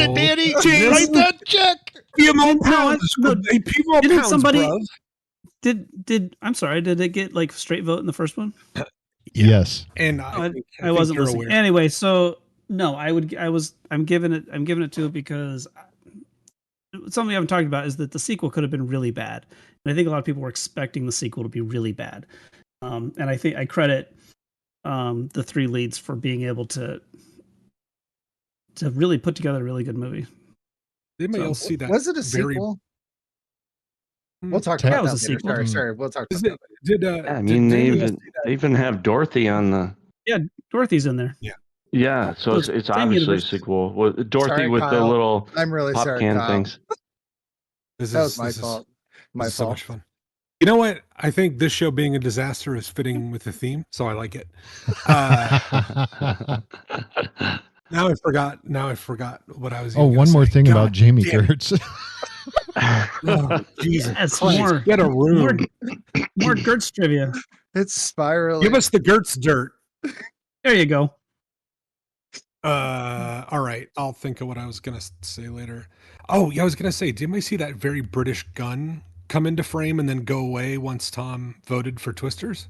it, Danny. This- Write that check. People pounds. People Didn't pounds, somebody- bruv. did I'm sorry, did it get like straight vote in the first one? Yes. And I think wasn't you're listening. aware. Anyway, so no, I'm giving it to it because something we haven't talked about is that the sequel could have been really bad. And I think a lot of people were expecting the sequel to be really bad. And I think I credit the three leads for being able to really put together a really good movie. Anybody So, else see that? Was it a very- sequel? Hmm. We'll talk That about was that a later. sequel. Sorry, sorry. We'll talk Is about it, that. did I mean, did they anybody else even see that? they even have Dorothy on the. Dorothy's in there. Yeah, Yeah, so So it's it's it's same obviously a universe. sequel. With Dorothy Sorry, with the Kyle. little I'm really pop sorry, can Kyle. things. That was my fault. This My is so fault. much fun. You know what? I think this show being a disaster is fitting with the theme, so I like it. Now I forgot. Now I forgot what I was. Oh, Even gonna one more say. thing about God Jamie damn it. Gertz. Oh, Jesus Yes, Christ! more, Get a room. more Gertz trivia. It's spiraling. Give us the Gertz dirt. There you go. All right. I'll think of what I was gonna say later. Oh, yeah, I was gonna say, did anybody see that very British gun come into frame and then go away once Tom voted for Twisters?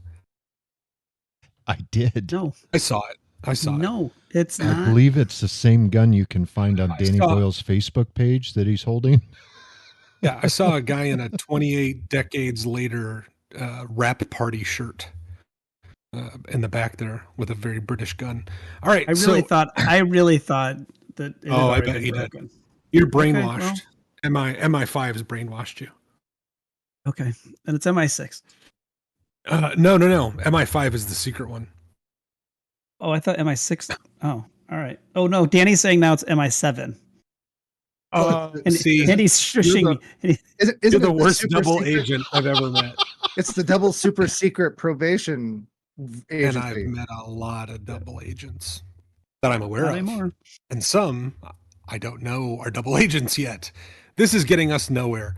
I did. No, I saw it. I saw it. no, it's I not. believe it's the same gun you can find on Danny saw- Boyle's Facebook page that he's holding. Yeah, I saw a guy in a 28 decades later rap party shirt in the back there with a very British gun. All right. I really thought that it had Oh, I already bet been you did. broken. You're Okay, brainwashed. MI5 has brainwashed you. Okay, and it's MI6. No. MI5 is the secret one. Oh, I thought MI6. Oh, all right. Oh no, Danny's saying now it's MI7. And, See, and he's shushing me. And he- Isn't you're the it worst super double secret? agent I've ever met. It's the double super secret probation And I've agency. met a lot of double agents that I'm aware Not of. anymore. And some I don't know are double agents yet. This is getting us nowhere.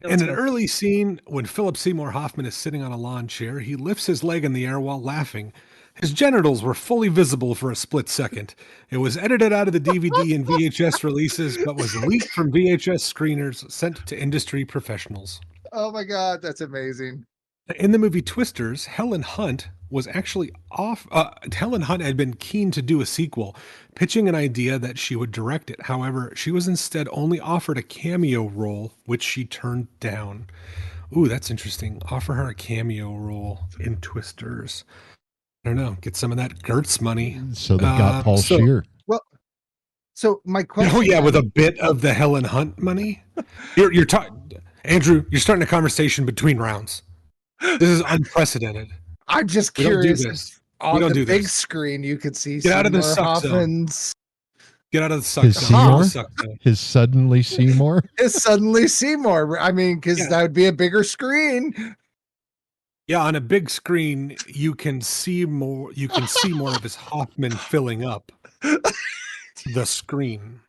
Yeah, In let's an go. early scene, when Philip Seymour Hoffman is sitting on a lawn chair, he lifts his leg in the air while laughing. His genitals were fully visible for a split second. It was edited out of the DVD and VHS releases, but was leaked from VHS screeners sent to industry professionals. Oh my god, that's amazing. In the movie Twisters, Helen Hunt was actually off. Helen Hunt had been keen to do a sequel, pitching an idea that she would direct it. However, she was instead only offered a cameo role, which she turned down. Ooh, that's interesting. Offer her a cameo role in Twisters. I don't know. Get some of that Gertz money. So they got Paul so- Scheer. Well, so my question. Oh yeah, with a bit of the Helen Hunt money. You're talking, Andrew. You're starting a conversation between rounds. This is unprecedented. I'm just We don't do curious this. if on don't the do big this. screen you could see Get out of the Seymour suck zone. Hoffman's Get out of the suck His zone. Seymour? Suck zone. His suddenly Seymour. is suddenly Seymour. I mean, because Yeah. that would be a bigger screen. Yeah, on a big screen, you can see more. You can see more of his Hoffman filling up the screen.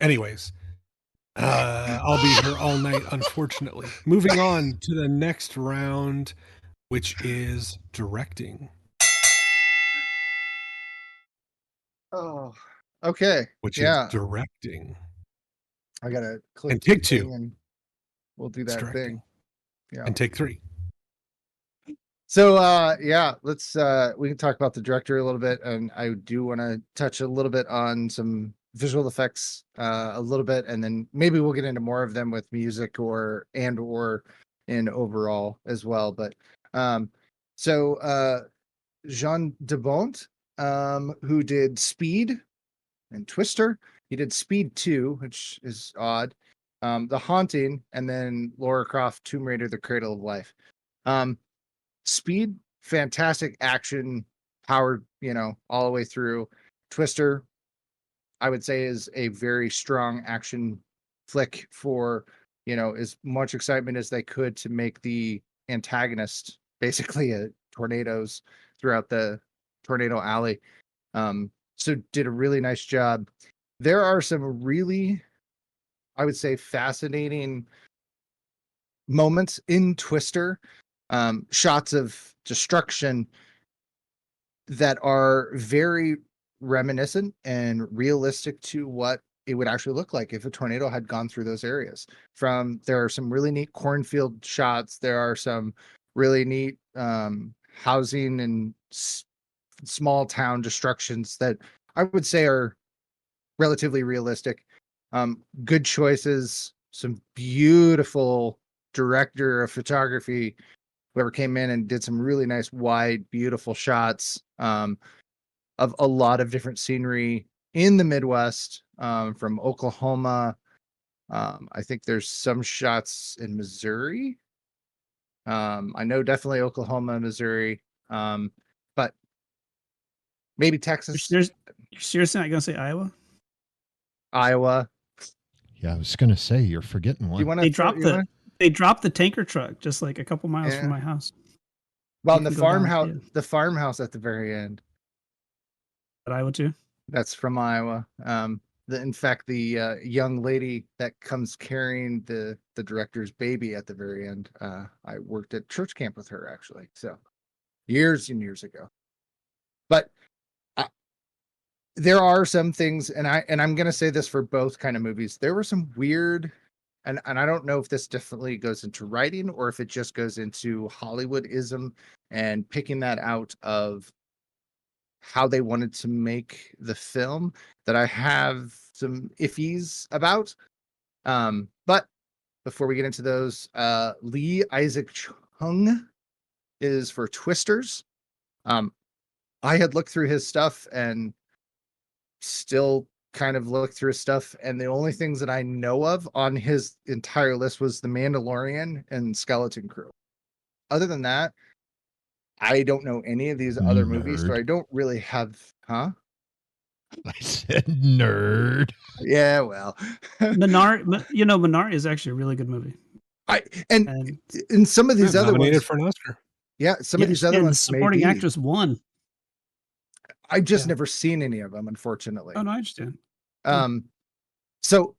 Anyways, I'll be here all night. Unfortunately, moving on to the next round, which is directing. Oh, okay. Which Yeah. is directing. I gotta click And take the two. thing and we'll do It's that directing. thing. Yeah. And take three. So yeah, let's we can talk about the director a little bit, and I do want to touch a little bit on some visual effects a little bit, and then maybe we'll get into more of them with music or in overall as well. But so Jean Debont, who did Speed and Twister, he did Speed 2, which is odd. The Haunting, and then Lara Croft Tomb Raider: The Cradle of Life. Speed, fantastic action, powered, all the way through. Twister, I would say, is a very strong action flick for, as much excitement as they could to make the antagonist basically tornadoes throughout the tornado alley. So did a really nice job. There are some really, I would say, fascinating moments in Twister, shots of destruction that are very reminiscent and realistic to what it would actually look like if a tornado had gone through those areas. There are some really neat cornfield shots. There are some really neat housing and small town destructions that I would say are relatively realistic. Good choices, some beautiful director of photography, whoever came in and did some really nice wide, beautiful shots of a lot of different scenery in the Midwest, from Oklahoma. I think there's some shots in Missouri. I know definitely Oklahoma, Missouri. But Maybe You're, Texas, you're seriously not going to say Iowa? Iowa. Yeah, I was going to say you're forgetting Do you one. want They to? dropped they dropped the tanker truck just like a couple miles from Yeah. my house. Well, You and the can go down and farmhouse, see it. the farmhouse at the very end. But Iowa too. That's from Iowa. In fact, the young lady that comes carrying the director's baby at the very end. I worked at church camp with her actually, so years and years ago. But there are some things, and I'm gonna say this for both kind of movies. There were some weird, and I don't know if this definitely goes into writing or if it just goes into Hollywoodism and picking that out of how they wanted to make the film that I have some iffies about. But before we get into those, Lee Isaac Chung is for Twisters. I had looked through his stuff and still kind of looked through his stuff, and the only things that I know of on his entire list was The Mandalorian and Skeleton Crew. Other than that, I don't know any of these other movies, so Nerd. I don't really have, huh? I said nerd. Yeah, well, Minari is actually a really good movie. and And in some of these Yeah, other nominated ones, for an Oscar. yeah, some of yeah, these other and the ones supporting may be. actress won. I've just Yeah. never seen any of them, unfortunately. Oh, no, I understand. So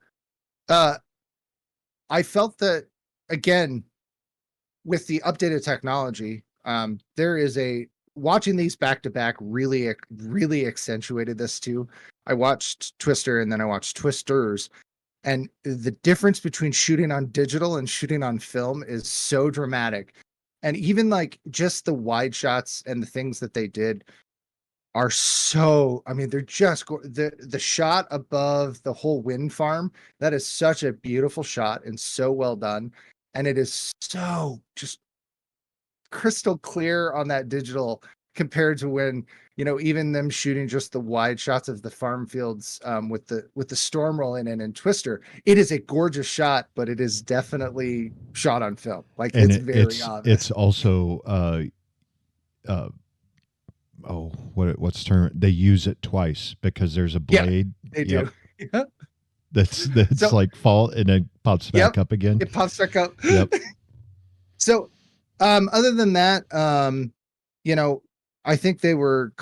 I felt that again with the updated technology, there is a watching these back to back really accentuated this too. I watched Twister and then I watched Twisters, and the difference between shooting on digital and shooting on film is so dramatic. And even like just the wide shots and the things that they did are so, I mean, they're just the shot above the whole wind farm. That is such a beautiful shot and so well done. And it is so just crystal clear on that digital compared to when, even them shooting just the wide shots of the farm fields with the storm rolling in and Twister. It is a gorgeous shot, but it is definitely shot on film. Like And it's very obvious. it's also what's the term? They use it twice because there's a blade. They do. Yeah. That's So- like fall and then pops back up again. It pops back up. Yep. So, other than that, I think they were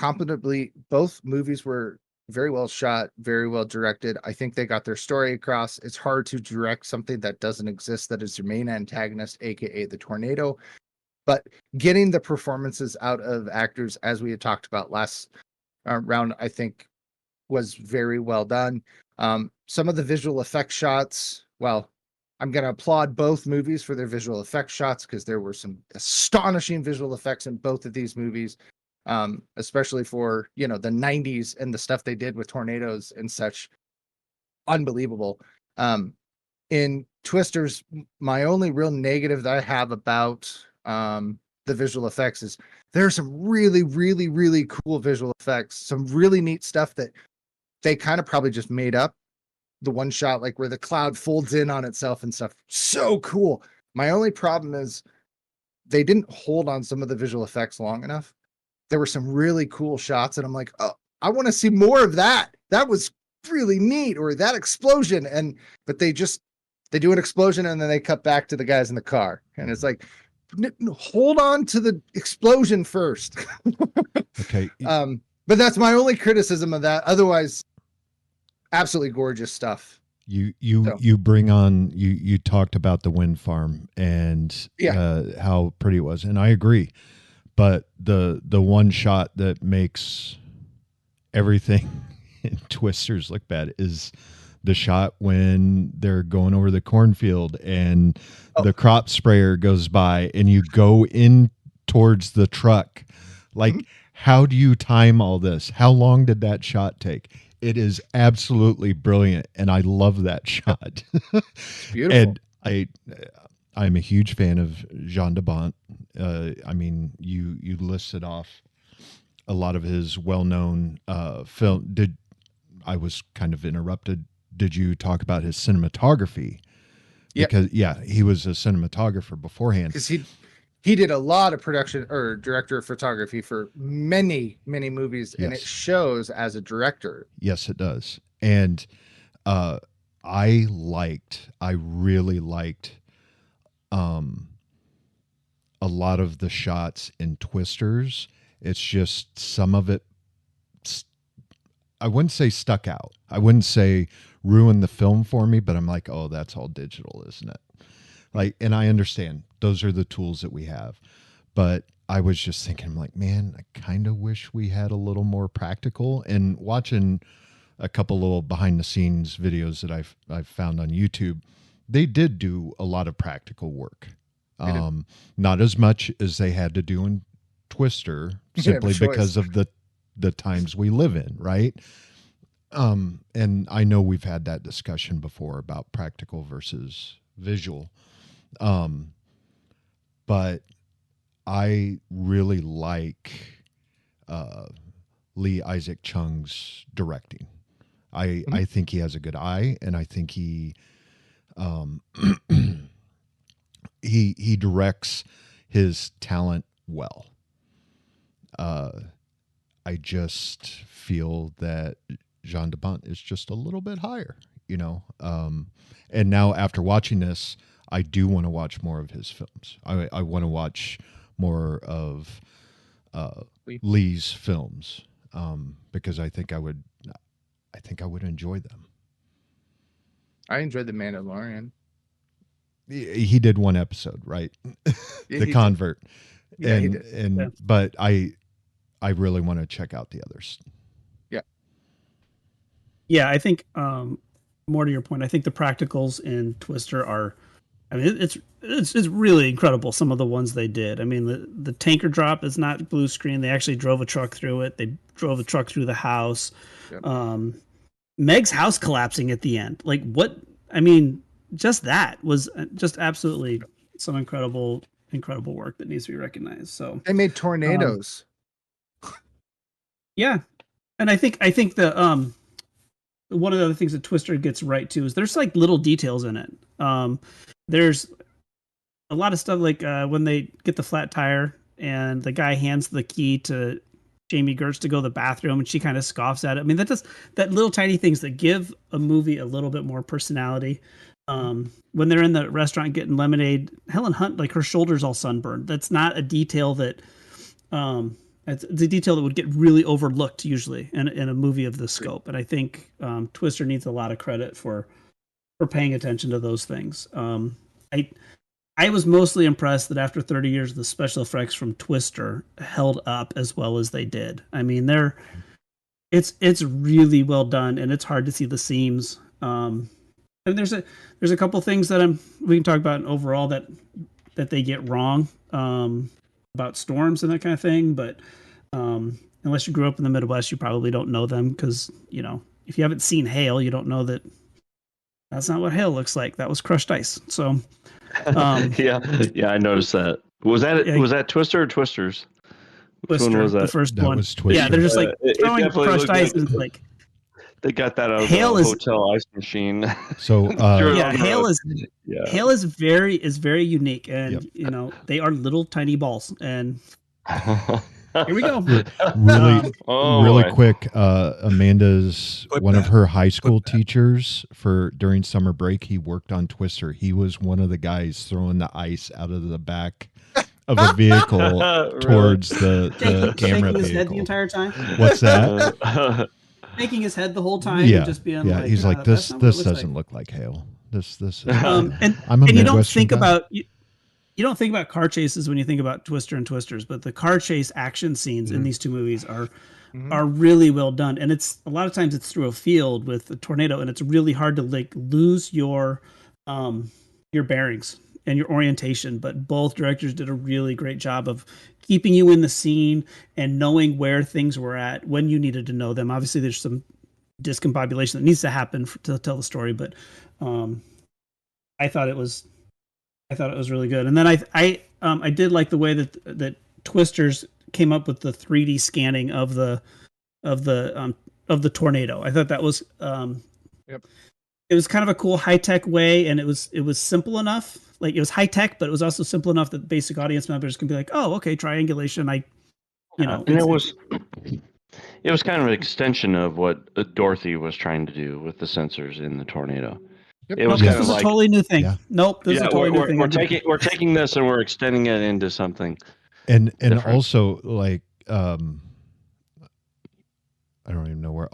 both movies were very well shot, very well directed. I think they got their story across. It's hard to direct something that doesn't exist, that is your main antagonist, aka the tornado. But getting the performances out of actors, as we had talked about last round, I think was very well done. Some of the visual effects shots, well, I'm going to applaud both movies for their visual effects shots because there were some astonishing visual effects in both of these movies, especially for, the 90s and the stuff they did with tornadoes and such. Unbelievable. In Twisters, my only real negative that I have about the visual effects is there are some really, really, really cool visual effects, some really neat stuff that they kind of probably just made up. The one shot, like where the cloud folds in on itself and stuff. So cool. My only problem is they didn't hold on some of the visual effects long enough. There were some really cool shots, and I'm like, oh, I want to see more of that. That was really neat, or that explosion. But they do an explosion and then they cut back to the guys in the car. And it's like, hold on to the explosion first. Okay. But that's my only criticism of that. Otherwise, absolutely gorgeous stuff. You bring on you talked about the wind farm and how pretty it was, and I agree. But the one shot that makes everything in Twisters look bad is the shot when they're going over the cornfield and the crop sprayer goes by and you go in towards the truck. Like, how do you time all this? How long did that shot take? It is absolutely brilliant, and I love that shot. Beautiful. And I'm a huge fan of Jean de Bont. I mean, you listed off a lot of his well-known film. I was kind of interrupted. Did you talk about his cinematography? Yeah. Because he was a cinematographer beforehand. Because he did a lot of production or director of photography for many movies, and it Yes. shows as a director. Yes, it does. And I really liked a lot of the shots in Twisters. It's just some of it, I wouldn't say stuck out. I wouldn't say ruined the film for me, but I'm like, oh, that's all digital, isn't it? Like, and I understand those are the tools that we have. But I was just thinking, I'm like, man, I kind of wish we had a little more practical. And watching a couple little behind the scenes videos that I've found on YouTube, they did do a lot of practical work. Not as much as they had to do in Twister, simply because of the times we live in, right? And I know we've had that discussion before about practical versus visual. But I really like Lee Isaac Chung's directing. I think he has a good eye, and I think he he directs his talent well. I just feel that Jean de Bont is just a little bit higher, you know. And now after watching this, I do want to watch more of his films. I want to watch more of Lee's films because I think I would enjoy them. I enjoyed The Mandalorian. He did one episode, right? The Convert. Yeah, he did. But I really want to check out the others. Yeah, I think more to your point, I think the practicals in Twister are, I mean, it's really incredible. Some of the ones they did. I mean, the tanker drop is not blue screen. They actually drove a truck through it. They drove a truck through the house. Yep. Meg's house collapsing at the end. Like what? I mean, just that was just absolutely some incredible work that needs to be recognized. So they made tornadoes. Yeah, and I think the one of the other things that Twister gets right too is there's like little details in it. There's a lot of stuff like when they get the flat tire and the guy hands the key to Jamie Gertz to go to the bathroom and she kind of scoffs at it. I mean, that little tiny things that give a movie a little bit more personality. When they're in the restaurant getting lemonade, Helen Hunt, like her shoulder's all sunburned. That's not a detail that it's a detail that would get really overlooked usually in a movie of this scope. And I think Twister needs a lot of credit for paying attention to those things. I was mostly impressed that after 30 years, the special effects from Twister held up as well as they did. I mean, it's really well done, and it's hard to see the seams. And there's a couple things that we can talk about overall that they get wrong. About storms and that kind of thing, but unless you grew up in the Midwest, you probably don't know them because, you know, if you haven't seen hail, you don't know that's not what hail looks like. That was crushed ice. So, yeah, I noticed that. Was that Twister or Twisters? Which Twister, one was that? the first That one. was Twister. Yeah, they're just like throwing crushed ice and like. They got that out of hail the hotel ice machine. So hail is very unique, and you know they are little tiny balls. And here we go. Really quick. Amanda's one of her high school teachers during summer break. He worked on Twister. He was one of the guys throwing the ice out of the back of a vehicle towards the camera shaking his vehicle. head the entire time. What's that? Making his head the whole time, yeah, and just being yeah. like, He's like, this doesn't look like hail. This is. And you don't think about you don't think about car chases when you think about Twister and Twisters, but the car chase action scenes in these two movies are really well done. And it's a lot of times it's through a field with a tornado, and it's really hard to like lose your bearings and your orientation. But both directors did a really great job of keeping you in the scene and knowing where things were at when you needed to know them. Obviously, there's some discombobulation that needs to happen to tell the story, but I thought it was really good. And then I did like the way that Twisters came up with the 3D scanning of the tornado. I thought that was it was kind of a cool high tech way, and it was simple enough. like it was high tech, but it was also simple enough that basic audience members can be like, oh, okay, triangulation. And it was kind of an extension of what Dorothy was trying to do with the sensors in the tornado. Yep. It was this kind was of a like, totally new thing. Yeah. Nope, this is a totally new thing. we're taking this and we're extending it into something. And different. also like I don't even know where.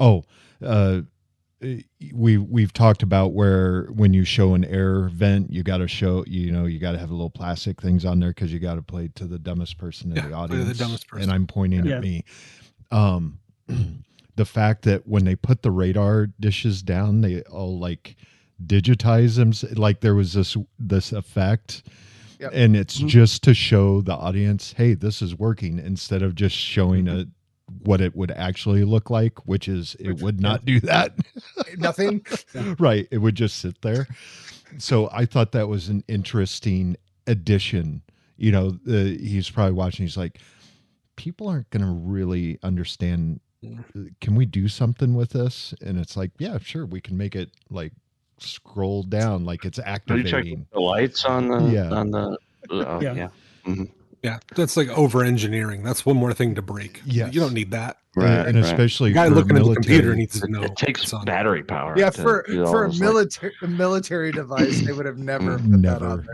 We've talked about where when you show an air vent, you got to show, you got to have little plastic things on there because you got to play to the dumbest person in the audience. The dumbest person. And I'm pointing Yeah. at me. The fact that when they put the radar dishes down, they all like digitize them, like there was this effect. Yep. And it's just to show the audience, hey, this is working, instead of just showing what it would actually look like, which is it would not do that. Nothing. Right. It would just sit there. So I thought that was an interesting addition. He's probably watching. He's like, people aren't going to really understand. Can we do something with this? And it's like, yeah, sure. We can make it like scroll down like it's activating. The lights on the Yeah. yeah. Mm-hmm. Yeah, that's like over engineering. That's one more thing to break. Yes. You don't need that. Right, And especially The guy for looking at the military, computer needs to know. It takes what's on. battery power. Yeah, to for do all a those, military device, they would have never put that on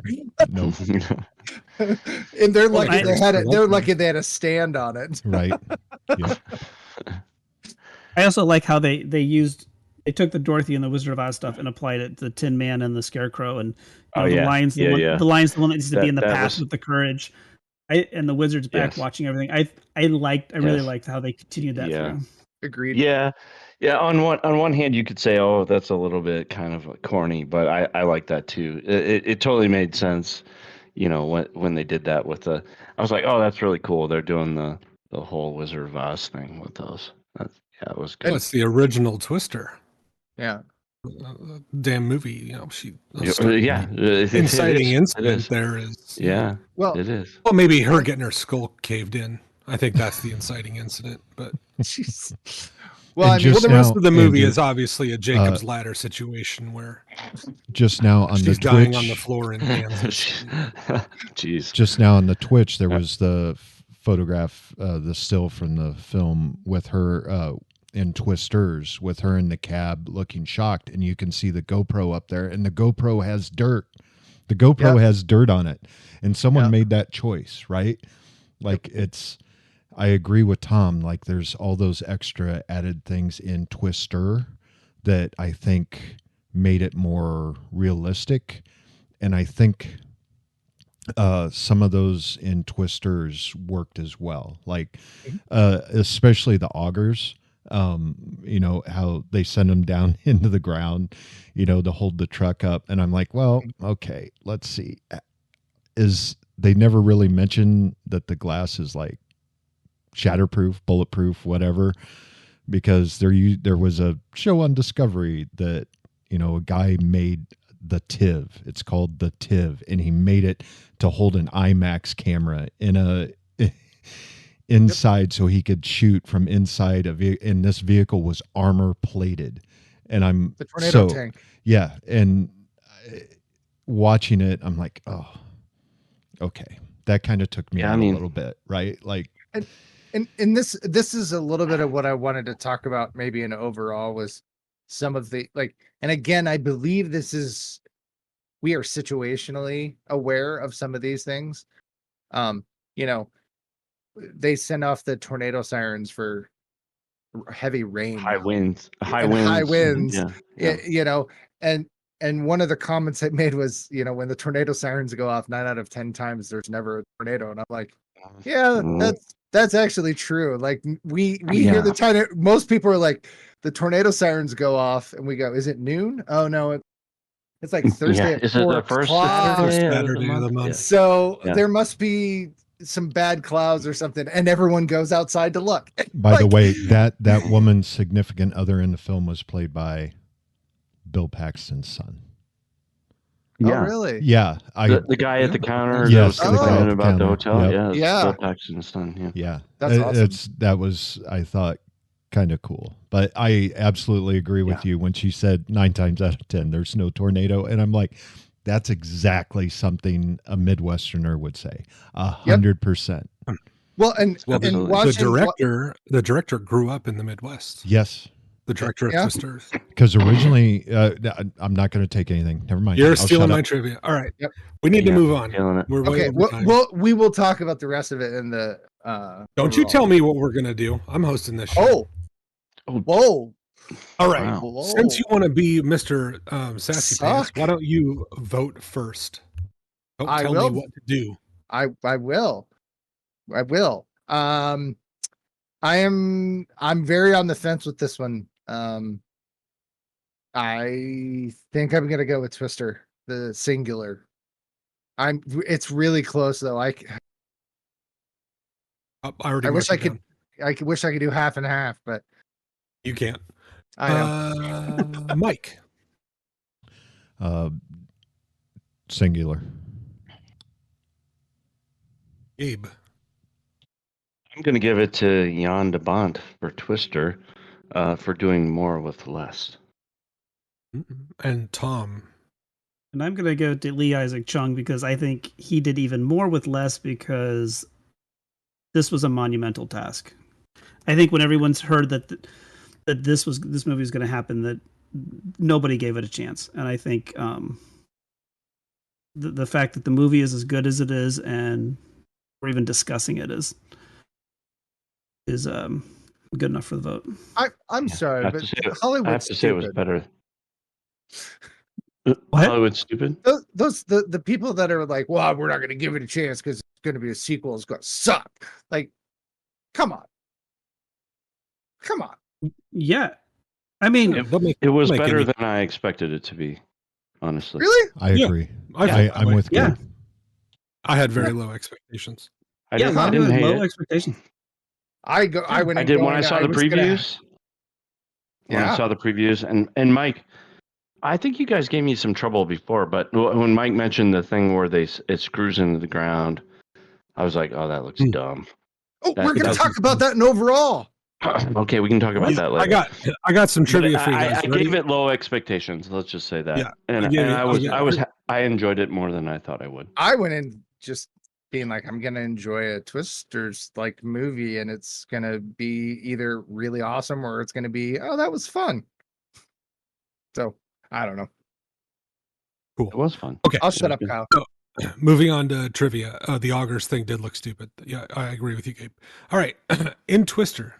no, there. And they're Well, lucky they had it. They're like lucky they had a stand on it. right. Yeah. I also like how they took the Dorothy and the Wizard of Oz stuff and applied it to the Tin Man and the Scarecrow, and the lines, the one that needs to be in the past with the courage. And the Wizard's back watching everything. I really liked how they continued that through. Agreed. Yeah. On one hand, you could say, "Oh, that's a little bit kind of corny," but I like that too. It totally made sense, when they did that with the. I was like, "Oh, that's really cool." They're doing the whole Wizard of Oz thing with those. It was good. That's the original Twister. Yeah. Damn movie. Inciting incident there is. Yeah. Well, it is. Well, maybe her getting her skull caved in. I think that's the inciting incident. But well, I mean, the rest of the movie Andrew, is obviously a Jacob's Ladder situation where just now on she's the dying Twitch, on the floor in Kansas. Jeez. Just now on the Twitch, there was the photograph, the still from the film with her in Twisters, with her in the cab looking shocked, and you can see the GoPro up there, and the GoPro has dirt. The GoPro has dirt on it, and someone made that choice, right? Like I agree with Tom. Like there's all those extra added things in Twister that I think made it more realistic, and I think some of those in Twisters worked as well. Like especially the augers. How they send them down into the ground, to hold the truck up. And I'm like, well, okay, let's see. They never really mention that the glass is like shatterproof, bulletproof, whatever, because there was a show on Discovery that, a guy made the TIV. It's called the TIV, and he made it to hold an IMAX camera inside so he could shoot from inside and this vehicle was armor plated, and I'm the tornado tank. Yeah, and watching it, I'm like, oh, okay, that kind of took me out a little bit, right? Like, and this is a little bit of what I wanted to talk about, maybe in overall, was some of the and again, I believe we are situationally aware of some of these things. They send off the tornado sirens for heavy rain, high winds, Yeah. And one of the comments I made was, when the tornado sirens go off 9 out of 10 times, there's never a tornado. And I'm like, yeah, that's actually true. Like we hear the tornado. Most people are like, the tornado sirens go off, and we go, is it noon? Oh no, it's like Thursday at 4 o'clock. Saturday of the month. So there must be some bad clouds or something, and everyone goes outside to look. By the way, that woman's significant other in the film was played by Bill Paxton's son. Yeah. Oh, really? Yeah. The guy at the counter. Yes, the guy about the hotel. Yep. Yeah. Bill Paxton's son. Yeah. That's awesome. That was, I thought, kind of cool. But I absolutely agree with you when she said 9 times out of 10 there's no tornado, and I'm like, That's exactly something a Midwesterner would say. 100%. Well, and Absolutely. The director grew up in the Midwest. Yes. The director of Yeah. Twisters. Because originally, I'm not going to take anything. Never mind. You're I'll stealing shut my up. trivia. All right. Yep. We need to Yeah, move on. feeling it. We're way okay, over time. we will talk about the rest of it in the. Don't you overall. tell me what we're going to do. I'm hosting this show. Oh, whoa! All right. Wow. Whoa. Since you want to be Mr. Sassy Pants, Suck. why don't you vote first? Don't I tell will. me what to do. I will. I'm very on the fence with this one. I think I'm gonna go with Twister, the singular. It's really close though. I already I wish marked I it could. down. Wish I could do half and half, but You can't. I know. Mike. Singular. Gabe. I'm going to give it to Jan de Bont for Twister for doing more with less. And Tom. And I'm going to go to Lee Isaac Chung because I think he did even more with less because this was a monumental task. I think when everyone's heard that this movie was going to happen, that nobody gave it a chance. And I think the fact that the movie is as good as it is, and we're even discussing it is good enough for the vote. I'm sorry, I have but to say, Hollywood's I have to say it was stupid. better. What? Hollywood's stupid? The people that are like, well, we're not going to give it a chance because it's going to be a sequel. It's going to suck. Like, come on. Yeah. I mean, It was better than I expected it to be, honestly. Really? I agree. I I'm with yeah. Gabe. I had very low expectations. I didn't hate low it. expectations. I went. I in did when going, I saw the was gonna- previews. When I Yeah. saw the previews, and Mike, I think you guys gave me some trouble before, but when Mike mentioned the thing where it screws into the ground, I was like, "Oh, that looks dumb." Oh, we're going to talk about that in overall. Okay, we can talk about that later. I got some But trivia for you guys. I Ready? gave it low expectations. Let's just say that. Yeah, and I enjoyed it more than I thought I would. I went in just being like, I'm going to enjoy a Twisters like movie, and it's going to be either really awesome or it's going to be, oh, that was fun. So I don't know. Cool. It was fun. Okay. I'll shut up, Kyle. So, moving on to trivia. The augers thing did look stupid. Yeah, I agree with you, Gabe. All right. In Twister,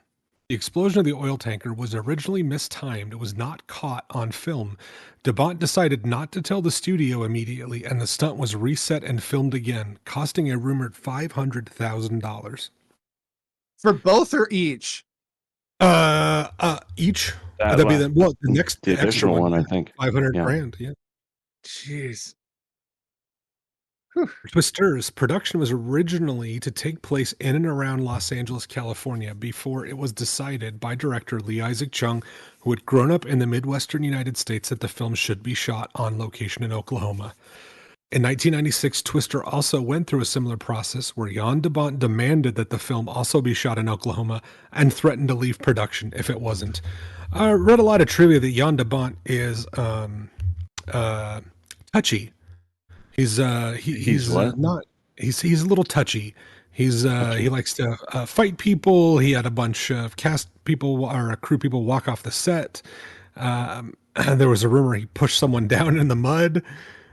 the explosion of the oil tanker was originally mistimed. It was not caught on film. de Bont decided not to tell the studio immediately, and the stunt was reset and filmed again, costing a rumored $500,000. For both or each? Each. That That'd be the next the extra additional one, I think. 500 Yeah. grand. Yeah. Jeez. Twisters production was originally to take place in and around Los Angeles, California, before it was decided by director Lee Isaac Chung, who had grown up in the Midwestern United States, that the film should be shot on location in Oklahoma. In 1996, Twister also went through a similar process where Jan de Bont demanded that the film also be shot in Oklahoma and threatened to leave production if it wasn't. I read a lot of trivia that Jan de Bont is touchy. He's a little touchy. He likes to fight people. He had a bunch of cast people or crew people walk off the set. There was a rumor he pushed someone down in the mud.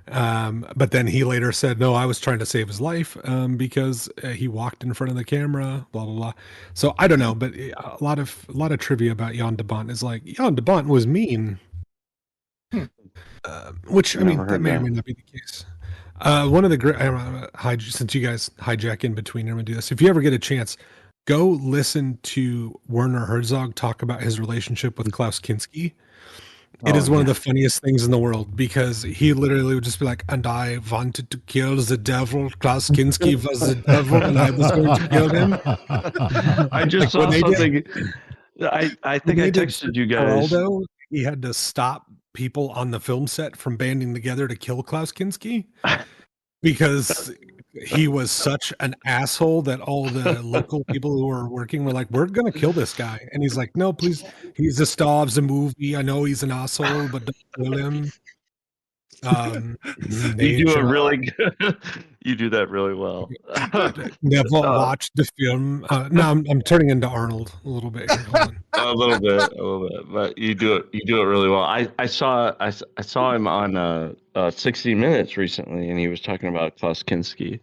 But then he later said, no, I was trying to save his life because he walked in front of the camera, blah, blah, blah. So I don't know, but a lot of trivia about Jan de Bont is like, Jan de Bont was mean. Which, I mean, that may or may not be the case. One of the great, since you guys hijack in between, I'm going to do this. If you ever get a chance, go listen to Werner Herzog talk about his relationship with Klaus Kinski. It is one of the funniest things in the world because he literally would just be like, and I wanted to kill the devil. Klaus Kinski was the devil and I was going to kill him. I just saw something. I think I texted you guys. Geraldo, he had to stop people on the film set from banding together to kill Klaus Kinski because he was such an asshole that all the local people who were working were like, we're going to kill this guy. And he's like, no, please. He's the star of the movie. I know he's an asshole, but don't kill him. You do it Nature. really good. You do that really well. Never watched the film. Now I'm turning into Arnold a little bit here. Hold on. A little bit, but you do it. You do it really well. I saw him on 60 Minutes recently, and he was talking about Klaus Kinski,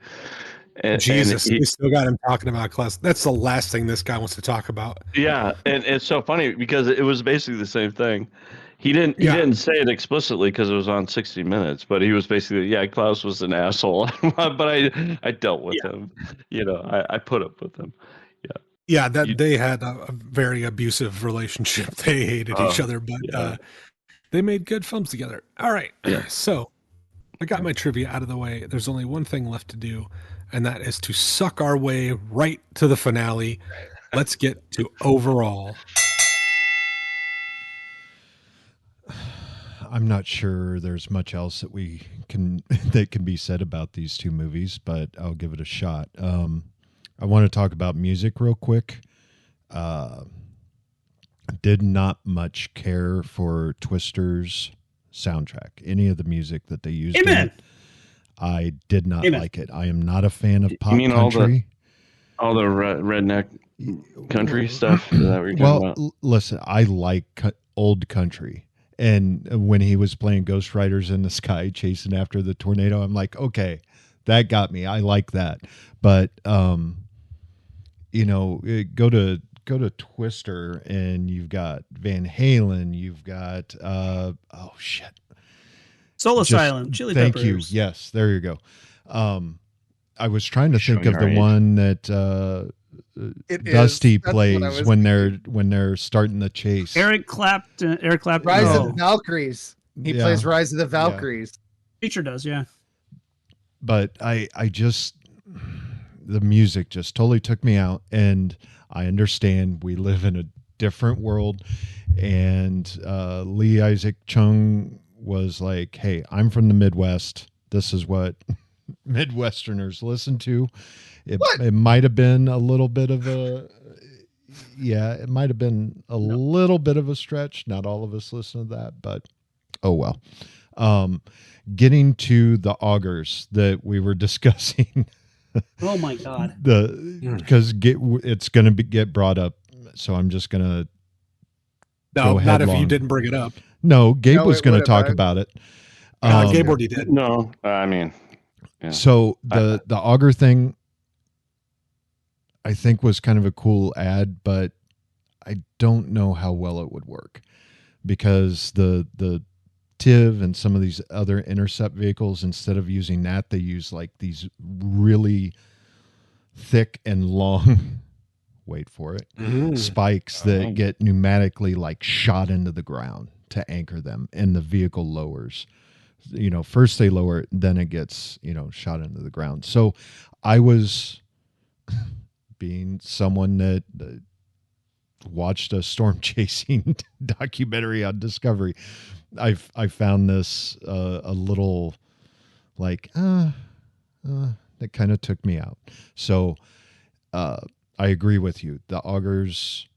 and Jesus, they still got him talking about class. That's the last thing this guy wants to talk about. yeah, and it's so funny because it was basically the same thing. He Yeah. didn't say it explicitly because it was on 60 Minutes, but he was basically, yeah, Klaus was an asshole, but I dealt with him. You know, I put up with him. Yeah, that You, they had a very abusive relationship. They hated each other, but yeah, they made good films together. All right, yeah. so I got my trivia out of the way. There's only one thing left to do, and that is to suck our way right to the finale. Let's get to overall. I'm not sure there's much else that we can that can be said about these two movies, but I'll give it a shot. I want to talk about music real quick. Did not much care for Twister's soundtrack. Any of the music that they used in it, I did not like it. I am not a fan of pop country. All the redneck country stuff? Is that what you're talking about? Listen, I like old country. And when he was playing Ghost Riders in the Sky, chasing after the tornado, I'm like, okay, that got me. I like that. But, you know, go to Twister, and you've got Van Halen, you've got oh shit, Soul Asylum, Chili thank Peppers. you. Yes, there you go. I was trying to think of the one that Dusty plays when they're starting the chase. Eric Clapton. Rise of the Valkyries. He plays Rise of the Valkyries. Feature does, yeah. But I just, the music just totally took me out, and I understand we live in a different world, and Lee Isaac Chung was like, hey, I'm from the Midwest. This is what Midwesterners listen to. It might have been a little bit of a, it might have been a little bit of a stretch. Not all of us listen to that, but oh well. Getting to the augers that we were discussing. Oh my God. Because it's going to get brought up. So I'm just going to. No, not if you didn't bring it up. No, Gabe was going to talk about it. Gabe already did. No, I mean. Yeah. So the auger thing, I think, was kind of a cool ad, but I don't know how well it would work, because the TIV and some of these other intercept vehicles, instead of using that, they use like these really thick and long wait for it spikes that get pneumatically like shot into the ground to anchor them, and the vehicle lowers. You know, first they lower it, then it gets, you know, shot into the ground. So I was, being someone that watched a storm chasing documentary on Discovery, I found this a little like that kind of took me out. So I agree with you. The augers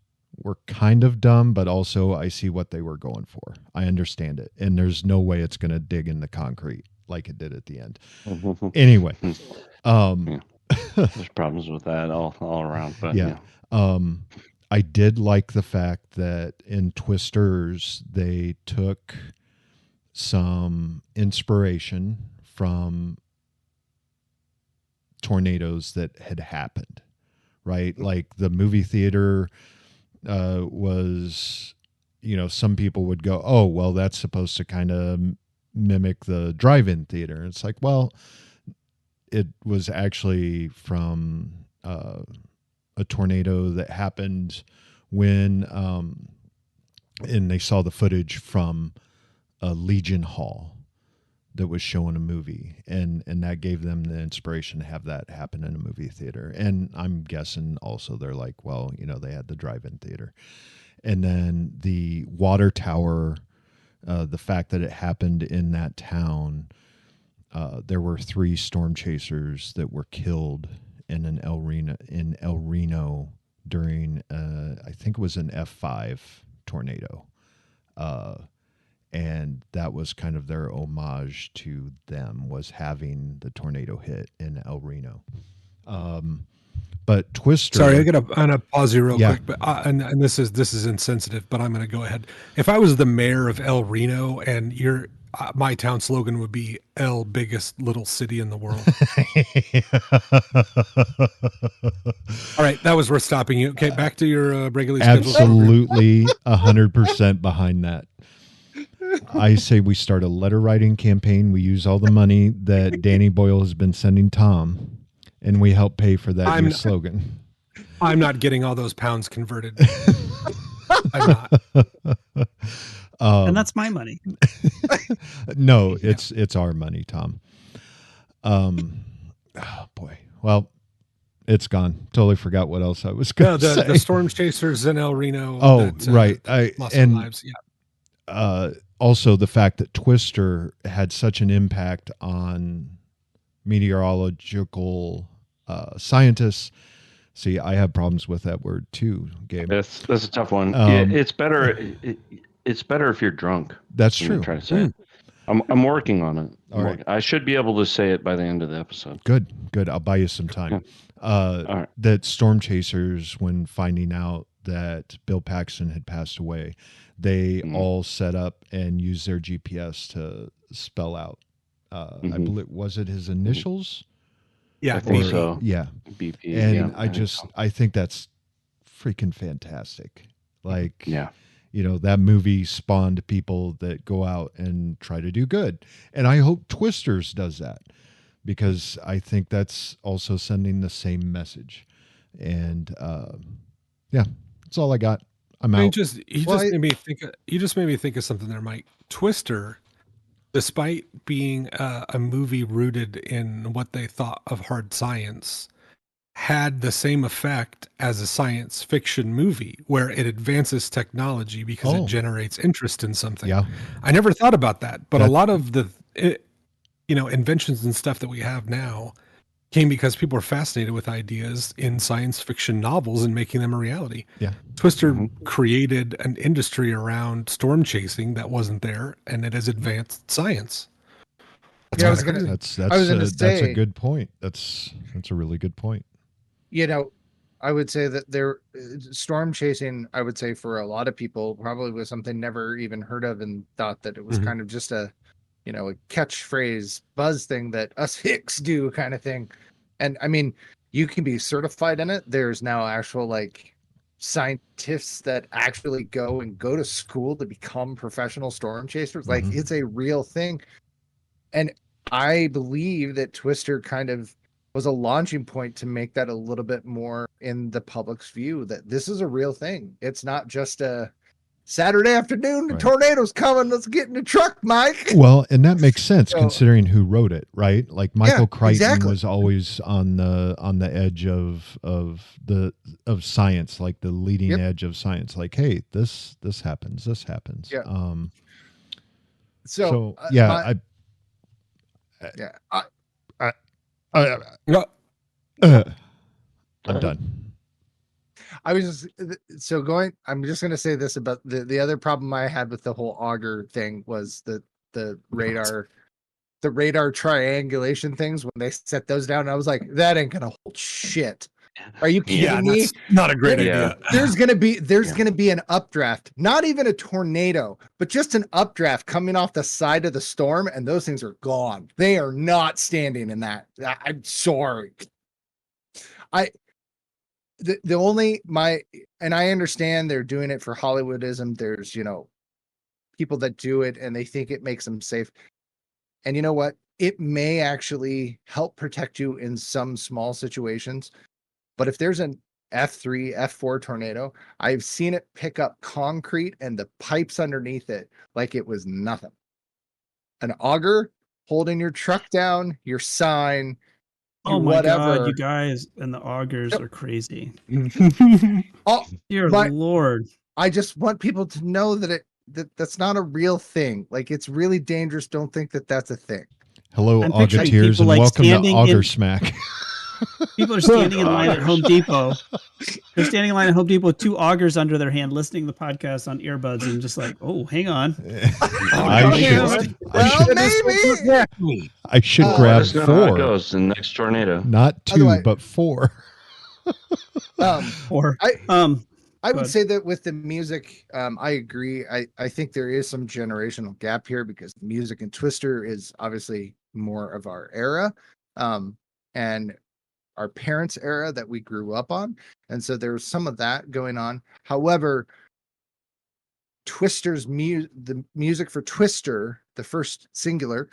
were kind of dumb, but also I see what they were going for. I understand it, and there's no way it's going to dig in the concrete like it did at the end. Anyway, there's problems with that all around, but yeah. I did like the fact that in Twisters they took some inspiration from tornadoes that had happened, right? Like the movie theater was, you know, some people would go, oh, well, that's supposed to kind of mimic the drive-in theater. It's like, well, it was actually from a tornado that happened when, and they saw the footage from a Legion Hall that was showing a movie, and that gave them the inspiration to have that happen in a movie theater. And I'm guessing also they're like, well, you know, they had the drive-in theater. And then the water tower, the fact that it happened in that town, there were 3 storm chasers that were killed in El Reno during I think it was an F5 tornado. and that was kind of their homage to them, was having the tornado hit in El Reno. But Twister. Sorry, I'm gonna pause you real Yeah. quick, but and this is insensitive, but I'm gonna go ahead. If I was the mayor of El Reno and my town slogan would be "El biggest little city in the world." All right, that was worth stopping you. Okay, back to your regularly scheduled program. Absolutely 100% behind that. I say we start a letter writing campaign. We use all the money that Danny Boyle has been sending Tom, and we help pay for that new slogan. I'm not getting all those pounds converted. I'm not. And that's my money. No, it's our money, Tom. Oh boy. Well, it's gone. Totally forgot what else I was going to say. The storm chasers in El Reno. Oh, right. Lost their lives. Yeah. Also, the fact that Twister had such an impact on meteorological scientists. See, I have problems with that word too, Gabe. That's a tough one. It's better. It's better if you're drunk. That's true. Try to say it. I'm working on it. All right. I should be able to say it by the end of the episode. Good. I'll buy you some time. All right. That storm chasers, when finding out that Bill Paxton had passed away, they all set up and used their GPS to spell out. I believe, was it his initials? Yeah, I think so. Yeah. BP. And yeah, I think that's freaking fantastic. Like, yeah. You know, that movie spawned people that go out and try to do good. And I hope Twisters does that, because I think that's also sending the same message. And yeah, that's all I got. I'm out. You just made me think of something there, Mike. Twister, despite being a movie rooted in what they thought of hard science, had the same effect as a science fiction movie, where it advances technology because it generates interest in something. Yeah. I never thought about that, but a lot of the inventions and stuff that we have now came because people are fascinated with ideas in science fiction novels and making them a reality. Yeah. Twister created an industry around storm chasing that wasn't there, and it has advanced science. That's a good point. That's a really good point. You know, I would say that storm chasing, I would say for a lot of people probably was something never even heard of, and thought that it was kind of just a catchphrase buzz thing that us hicks do kind of thing. And I mean, you can be certified in it. There's now actual like scientists that actually go to school to become professional storm chasers. Like, it's a real thing. And I believe that Twister kind of was a launching point to make that a little bit more in the public's view, that this is a real thing. It's not just a Saturday afternoon, the tornado's coming, let's get in the truck, Mike. Well, and that makes sense considering who wrote it, right? Like Michael Crichton was always on the edge of science, like the leading edge of science. Like, hey, this happens. Yeah. I'm done. I'm just going to say this about the other problem I had with the whole auger thing was the radar triangulation things. When they set those down, I was like, that ain't gonna hold shit. Are you kidding me? That's not a great idea. There's gonna be an updraft, not even a tornado, but just an updraft coming off the side of the storm, and those things are gone. They are not standing in that. I'm sorry. I understand they're doing it for Hollywoodism. There's, people that do it and they think it makes them safe. And you know what? It may actually help protect you in some small situations. But if there's an F3, F4 tornado, I've seen it pick up concrete and the pipes underneath it like it was nothing. An auger holding your truck down, your sign, oh my God, you guys and the augers are crazy. Oh, dear Lord. I just want people to know that that's not a real thing. Like, it's really dangerous. Don't think that that's a thing. Hello, Augeteers, and welcome to Auger Smack. People are standing in line at Home Depot. They're standing in line at Home Depot with 2 augers under their hand, listening to the podcast on earbuds, and just like, oh, hang on. I should Let grab us know how it 4, goes in the next tornado. not 2, Otherwise- but 4. Or I Go would ahead. say that with the music, I agree. I think there is some generational gap here because music and Twister is obviously more of our era, and our parents' era that we grew up on, and so there was some of that going on. However, the music for Twister, the first singular,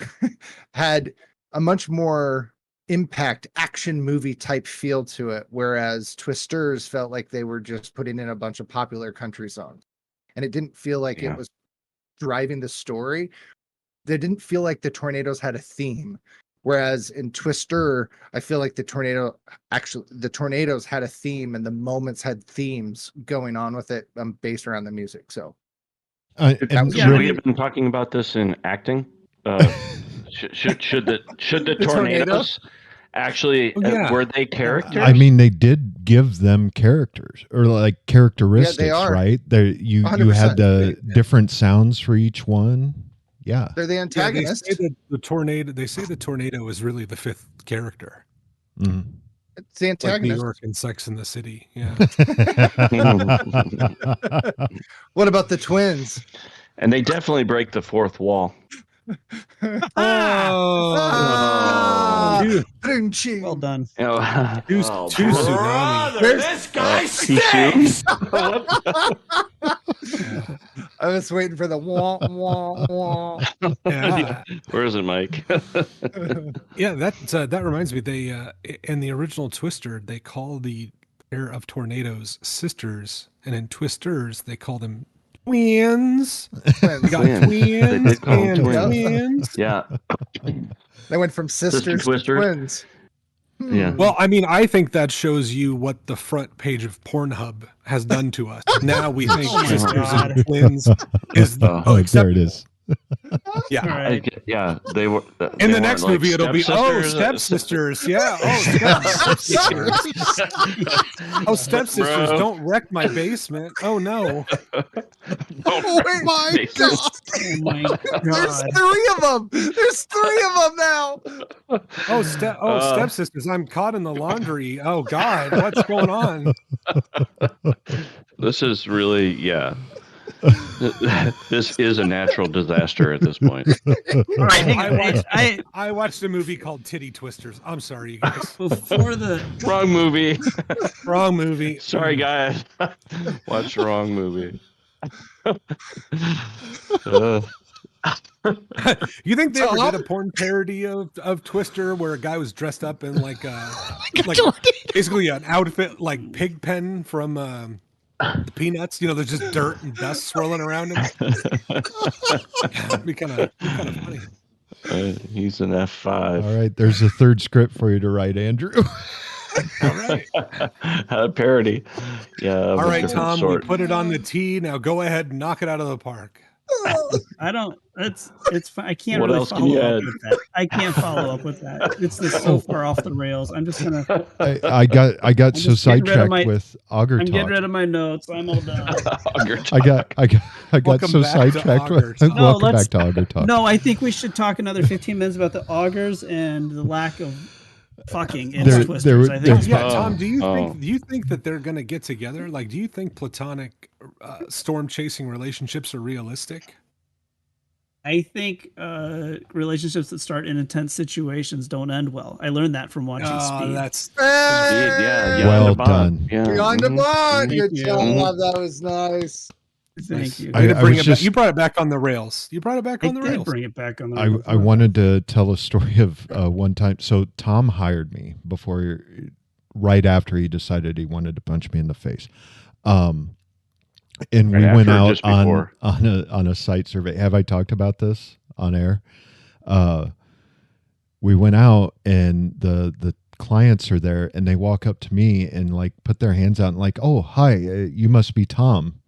had a much more impact action movie type feel to it, whereas Twisters felt like they were just putting in a bunch of popular country songs, and it didn't feel like it was driving the story. They didn't feel like the tornadoes had a theme, whereas in Twister I feel like the tornadoes had a theme, and the moments had themes going on with it, based around the music. So And Should we have been talking about this in acting? Should the tornadoes actually were they characters? I mean, they did give them characters or like characteristics, are. right? You 100%. had the different sounds for each one. Yeah. they're the Yeah, antagonists. they say that the tornado. They say the tornado is really the 5th character, Mhm. It's the like New antagonist. York and Sex in the City. Yeah. What about the twins? And they definitely break the fourth wall. Ah! Two, Ba-dum-ching. well done. two Oh, tsunami. This guy too soon? I was waiting for the wah wah wah. Yeah, Where is it, Mike? yeah. That reminds me. They in the original Twister, they call the pair of tornadoes sisters, and in Twisters, they call them twins. We got Twins. They twins did call them and twins. twins. Yeah. They went from sisters to Twister. twins. Yeah. Well, I mean, I think that shows you what the front page of Pornhub has done to us. Now we think Oh my sisters God. and twins is the Oh, there it is. yeah. All right. Yeah, they were. In the next movie, it'll be stepsisters. Yeah, stepsisters. Oh, stepsisters, Bro. don't wreck my basement. Oh no, Oh my god! Oh my There's god. 3 of them. There's 3 of them now. stepsisters, I'm caught in the laundry. Oh God, what's going on? This is really, this is a natural disaster at this point. All right, hang on. I watched a movie called Titty Twisters. I'm sorry, you guys. Before the Wrong movie. Wrong movie. Sorry, guys. Watch the wrong movie. You think they ever did a porn parody of Twister where a guy was dressed up in like basically an outfit like Pigpen from the Peanuts? You know, there's just dirt and dust swirling around him. It'd be kind of funny. He's an F5. All right. There's a third script for you to write, Andrew. All right. A parody. Yeah. of All a right, different Tom, sort. we put it on the tee. Now go ahead and knock it out of the park. I don't. It's fine. I can't What really else can follow you up add? with that. I can't follow up with that. It's so far off the rails. I'm just gonna. I got so just getting rid of sidetracked my- with Auger I'm talk. getting rid of my notes. I'm all done. I got Welcome so back to sidetracked Auger with Talk. No, welcome let's- back to Auger talk. No, I think we should talk another 15 minutes about the augers and the lack of fucking in There- Twisters. there- I think there- it's Yeah, Oh, Tom, do you oh. think that they're going to get together? Like, do you think platonic storm chasing relationships are realistic? I think relationships that start in intense situations don't end well. I learned that from watching Speed. That's Indeed, yeah, Well Bond. done. Yeah. Beyond the mhm. bond. Thank Good you. job. That was nice. Thank you. I- Way to I bring was it back. just- You brought it back on the rails. You brought it back I on the did rails. bring it back on the. I wanted to tell a story of one time. So Tom hired me right after he decided he wanted to punch me in the face. And Right we went after or out just before? on a site survey. Have I talked about this on air? We went out and the clients are there and they walk up to me and like put their hands out and like, "Oh, hi, you must be Tom."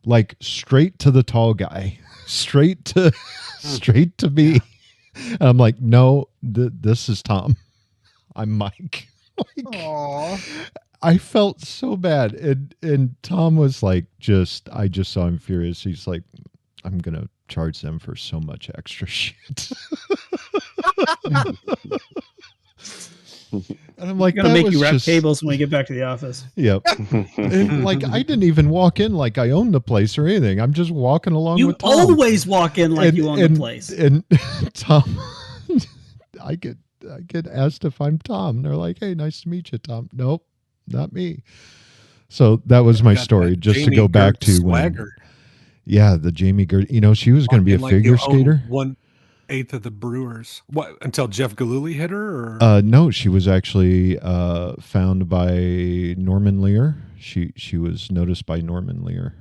Like straight to the tall guy, straight to me. And I'm like, "No, this is Tom. I'm Mike." Like, Aww. I felt so bad, and Tom was like, I just saw him furious. He's like, I'm gonna charge them for so much extra shit. And I'm like, I'm gonna that make was you wrap just tables when we get back to the office. Yep. And like, I didn't even walk in like I owned the place or anything. I'm just walking along You with Tom. always walk in like you own the place. And Tom, I get asked if I'm Tom. They're like, "Hey, nice to meet you, Tom." Nope, not me. So that was my Got story. that Just to Jamie go back Gertz to swagger. yeah, the Jamie Gert. You know, she was going to be a Like figure you own skater. 1/8 of the Brewers. What, until Jeff Galooly hit her? Or? No, she was actually found by Norman Lear. She was noticed by Norman Lear.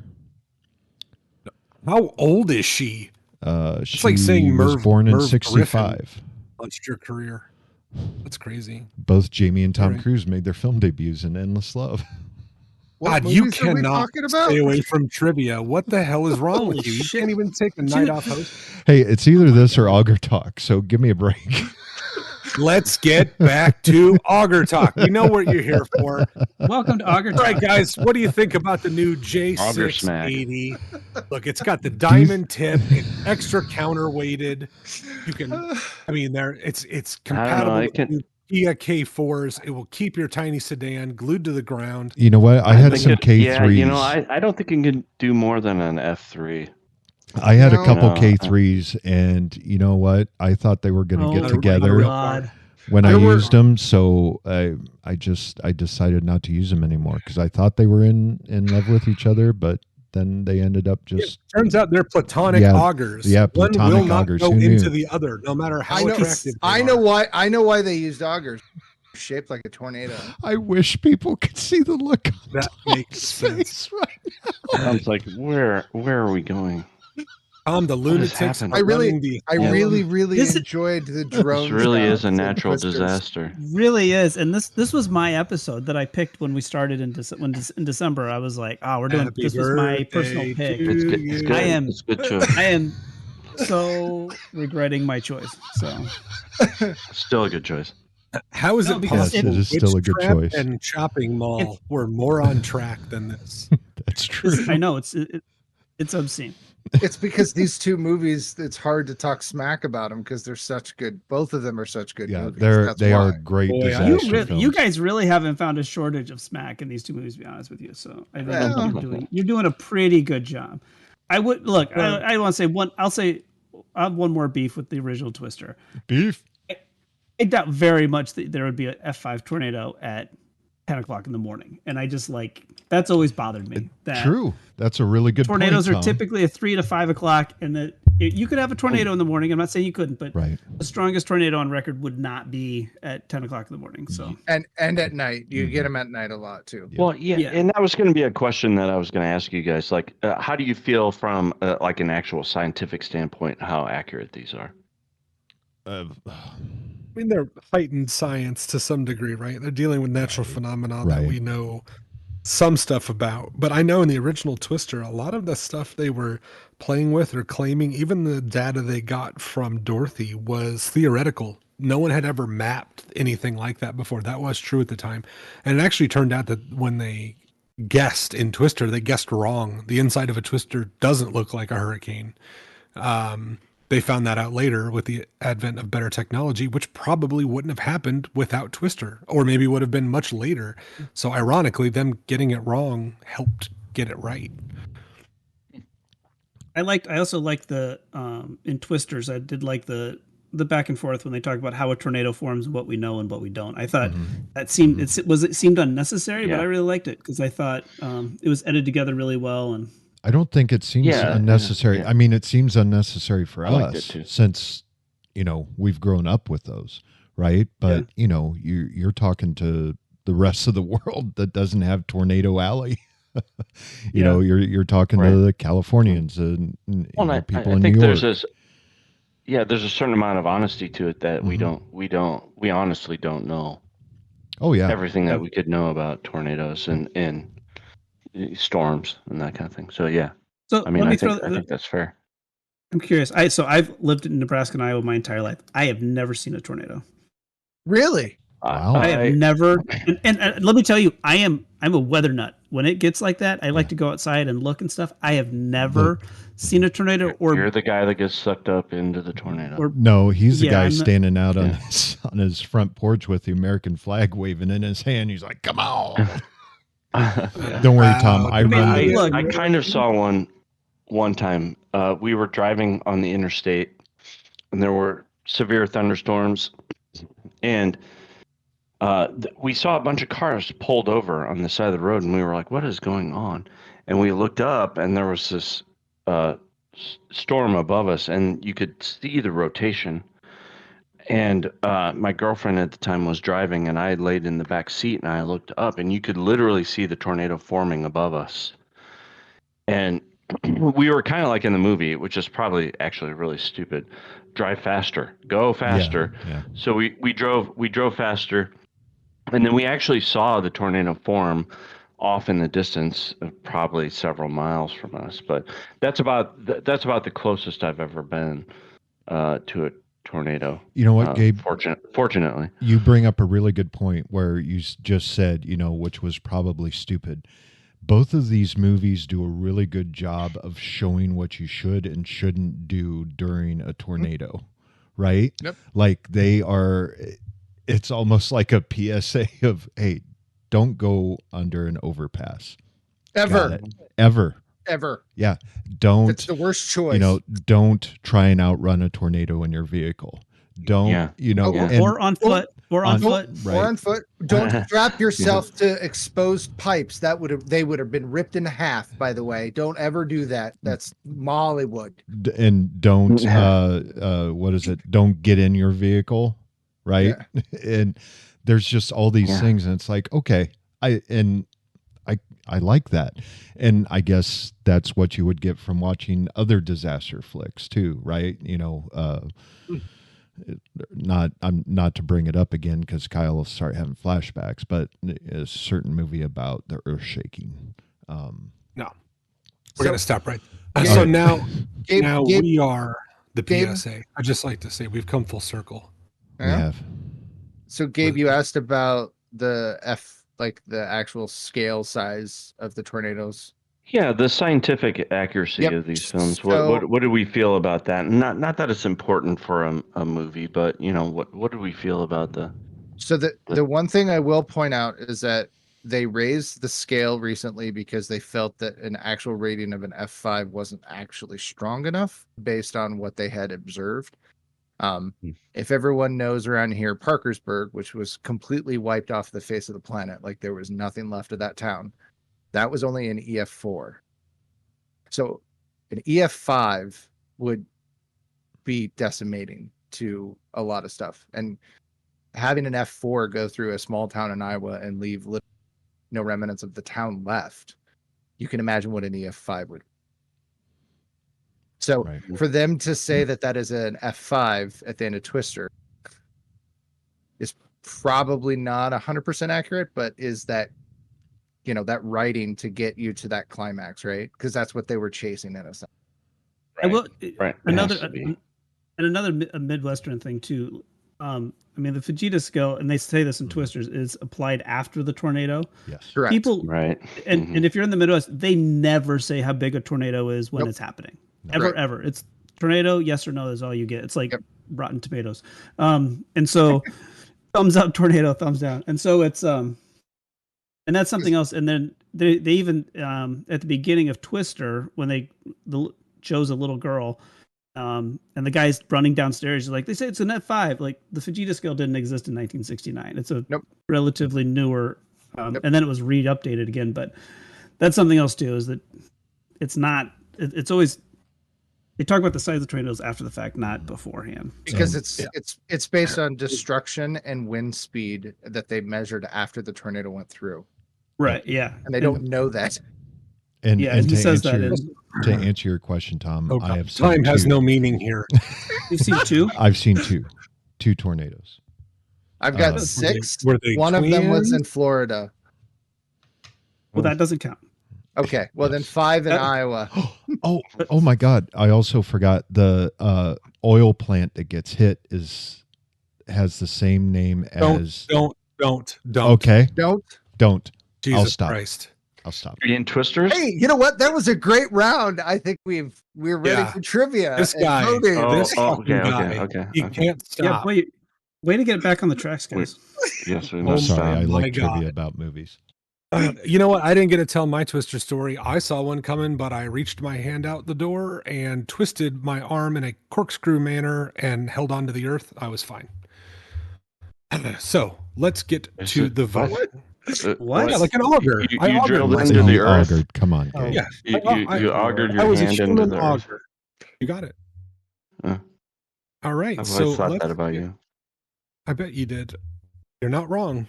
How old is she? She like saying was Merv- born in Merv '65. Griffin. Launched your career. That's crazy. Both Jamie and Tom Right. Cruise made their film debuts in Endless Love. What God, you movies are we cannot talking about? stay away from trivia. What the hell is wrong Holy with you? You shit. can't even take a night off host. Hey, it's either this or Auger Talk, so give me a break. Let's get back to Auger Talk. We know what you're here for. Welcome to Auger All right, Talk. guys, what do you think about the new Auger smack. J680? Look, it's got the diamond tip, it's extra counterweighted. You can, I mean, it's compatible it can- with Kia K4s. It will keep your tiny sedan glued to the ground. You know what? I had think some K3s. Yeah, you know, I don't think it can do more than an F3. I had a No. couple No. K3s, and you know what? I thought they were going to Oh, get my together God. when I There were- used them, so I decided not to use them anymore because I thought they were in love with each other, but then they ended up just Turns out they're platonic Yeah, augers. yeah, One platonic will not augers. go Who into knew? the other, no matter how I know. attractive. they I know are. why. I know why they used augers. Shaped like a tornado. I wish people could see the look on That Tom's makes sense. face right now. I was like, where are we going? Tom, the has lunatics happened? are I really- running the I Harlem. really This is- enjoyed the drone. This really is a shots and natural twisters. disaster. Really is, and this was my episode that I picked when we started in December. I was like, "Oh, we're doing Happy this." Was my personal birthday pick. to It's good. you. It's good. I am- It's a good choice. I am so regretting my choice. So Still a good choice. How is No, it because possible? it is still a good Witch Trap choice. And Shopping Mall were more on track than this. That's true. I know it's obscene. It's because these two movies, it's hard to talk smack about them because they're such good. Both of them are such good Yeah, movies. they That's are why. great Boy, disaster films. You guys really haven't found a shortage of smack in these two movies, to be honest with you. So I think Well. you're doing a pretty good job. I would look. I want to say one. I have one more beef with the original Twister. Beef. I doubt very much that there would be a F5 tornado at 10 o'clock in the morning, and I just that's always bothered me. That True. That's a really good tornadoes point, are Tom. typically at 3 to 5 o'clock, and that you could have a tornado in the morning. I'm not saying you couldn't, but Right. the strongest tornado on record would not be at 10 o'clock in the morning. So And at night, you get them at night a lot too. Yeah. Well, yeah, Yeah. and that was going to be a question that I was going to ask you guys. Like, how do you feel from like an actual scientific standpoint how accurate these are? I mean, they're heightened science to some degree, right? They're dealing with natural phenomena that Right. we know some stuff about. But I know in the original Twister, a lot of the stuff they were playing with or claiming, even the data they got from Dorothy, was theoretical. No one had ever mapped anything like that before. That was true at the time. And it actually turned out that when they guessed in Twister, they guessed wrong. The inside of a Twister doesn't look like a hurricane. They found that out later with the advent of better technology, which probably wouldn't have happened without Twister, or maybe would have been much later. So ironically, them getting it wrong helped get it right. I also liked the in Twisters. I did like the back and forth when they talk about how a tornado forms, what we know and what we don't. I thought that seemed it seemed unnecessary, but Yeah. I really liked it because I thought it was edited together really well. And I don't think it seems Yeah, unnecessary. yeah. I mean, it seems unnecessary for I liked us it too. since, we've grown up with those, right? But, you're talking to the rest of the world that doesn't have Tornado Alley. You know, you're talking Right. to the Californians and Well, I people in think New York. there's this. Yeah, there's a certain amount of honesty to it that we honestly don't know Oh, yeah. everything that we could know about tornadoes and storms and that kind of thing. So yeah, so I mean, let me I throw. think that's fair. I'm curious. I've lived in Nebraska and Iowa my entire life. I have never seen a tornado. Really? Wow. I have never, and let me tell you, I'm a weather nut. When it gets like that, I like to go outside and look and stuff. I have never seen a tornado You're the guy that gets sucked up into the tornado. No, he's the guy I'm standing out on his front porch with the American flag waving in his hand. He's like, "Come on!" Don't worry, Tom. I kind of saw one time. We were driving on the interstate, and there were severe thunderstorms, and we saw a bunch of cars pulled over on the side of the road, and we were like, "What is going on?" And we looked up, and there was this storm above us, and you could see the rotation. And my girlfriend at the time was driving, and I had laid in the back seat, and I looked up, and you could literally see the tornado forming above us. And we were kind of like in the movie, which is probably actually really stupid. Drive faster, go faster. Yeah. So we drove faster, and then we actually saw the tornado form off in the distance, probably several miles from us. But that's about the closest I've ever been to a tornado. You know what, Gabe? Fortunately, you bring up a really good point where you just said, which was probably stupid. Both of these movies do a really good job of showing what you should and shouldn't do during a tornado, right? Yep. Like it's almost like a PSA of, hey, don't go under an overpass. Ever. Yeah. Don't. It's the worst choice. Don't try and outrun a tornado in your vehicle. Don't, or on foot. Or on foot. Right. Or on foot. Don't strap yourself to exposed pipes. They would have been ripped in half, by the way. Don't ever do that. That's Mollywood. And don't what is it? Don't get in your vehicle, right? Yeah. And there's just all these things, and it's like, okay, I like that. And I guess that's what you would get from watching other disaster flicks too, right? Not to bring it up again because Kyle will start having flashbacks, but a certain movie about the earth shaking. No, we're gonna stop right. So now we are the PSA. I just like to say we've come full circle. We have. So Gabe, you asked about the the actual scale size of the tornadoes. Yeah, the scientific accuracy of these films. So, what do we feel about that? Not that it's important for a movie, but what do we feel about the? So the one thing I will point out is that they raised the scale recently because they felt that an actual rating of an F5 wasn't actually strong enough based on what they had observed. If everyone knows around here, Parkersburg, which was completely wiped off the face of the planet, like there was nothing left of that town, that was only an EF4. So an EF5 would be decimating to a lot of stuff. And having an F4 go through a small town in Iowa and leave no remnants of the town left, you can imagine what an EF5 would. So for them to say that is an F5 at the end of Twister is probably not 100% accurate, but is that, that writing to get you to that climax, right? Because that's what they were chasing in a sense. Right. Another Midwestern thing too. The Fujita scale, and they say this in Twisters, is applied after the tornado. Yes, correct. People, and if you're in the Midwest, they never say how big a tornado is when it's happening. Ever. It's tornado, yes or no is all you get. It's like Rotten Tomatoes. And so thumbs up, tornado, thumbs down. And so it's and that's something else. And then they even at the beginning of Twister, when they chose a little girl, and the guy's running downstairs, like they say it's an F5. Like the Fujita scale didn't exist in 1969. It's a relatively newer, and then it was re-updated again. But that's something else too, is that it's not. It's always. They talk about the size of tornadoes after the fact, not beforehand. Because it's based on destruction and wind speed that they measured after the tornado went through. Right. Yeah. And they don't know that. And he says that to answer your question, Tom, I have seen time has no meaning here. You've seen two? I've seen two tornadoes. I've got 6. Were they One twins? of them was in Florida. Well, that doesn't count. Okay, well then 5 in Iowa. Oh my God! I also forgot the oil plant that gets hit is has the same name as. Don't. Okay, Don't. don't. I'll Jesus stop. Christ. I'll stop. Are you in Twisters? Hey, you know what? That was a great round. I think we're ready Yeah. for trivia. This and guy. voting. This Oh, fucking okay, guy. okay. He can't Yeah, stop. wait. Way to get it back on the tracks, guys. Yes, we I'm must sorry. stop. I my like God. trivia about movies. You know what? I didn't get to tell my Twister story. I saw one coming, but I reached my hand out the door and twisted my arm in a corkscrew manner and held on to the earth. I was fine. So let's get to the vote. What? Yeah, like an auger. You, I you augured drilled myself. into the You earth. augured. Come on, Oh. Gabe. Yeah, You augured I your was a hand into human the earth. auger. You got it. Uh, All right. I've So always thought let's that about you, I bet you did. You're not wrong.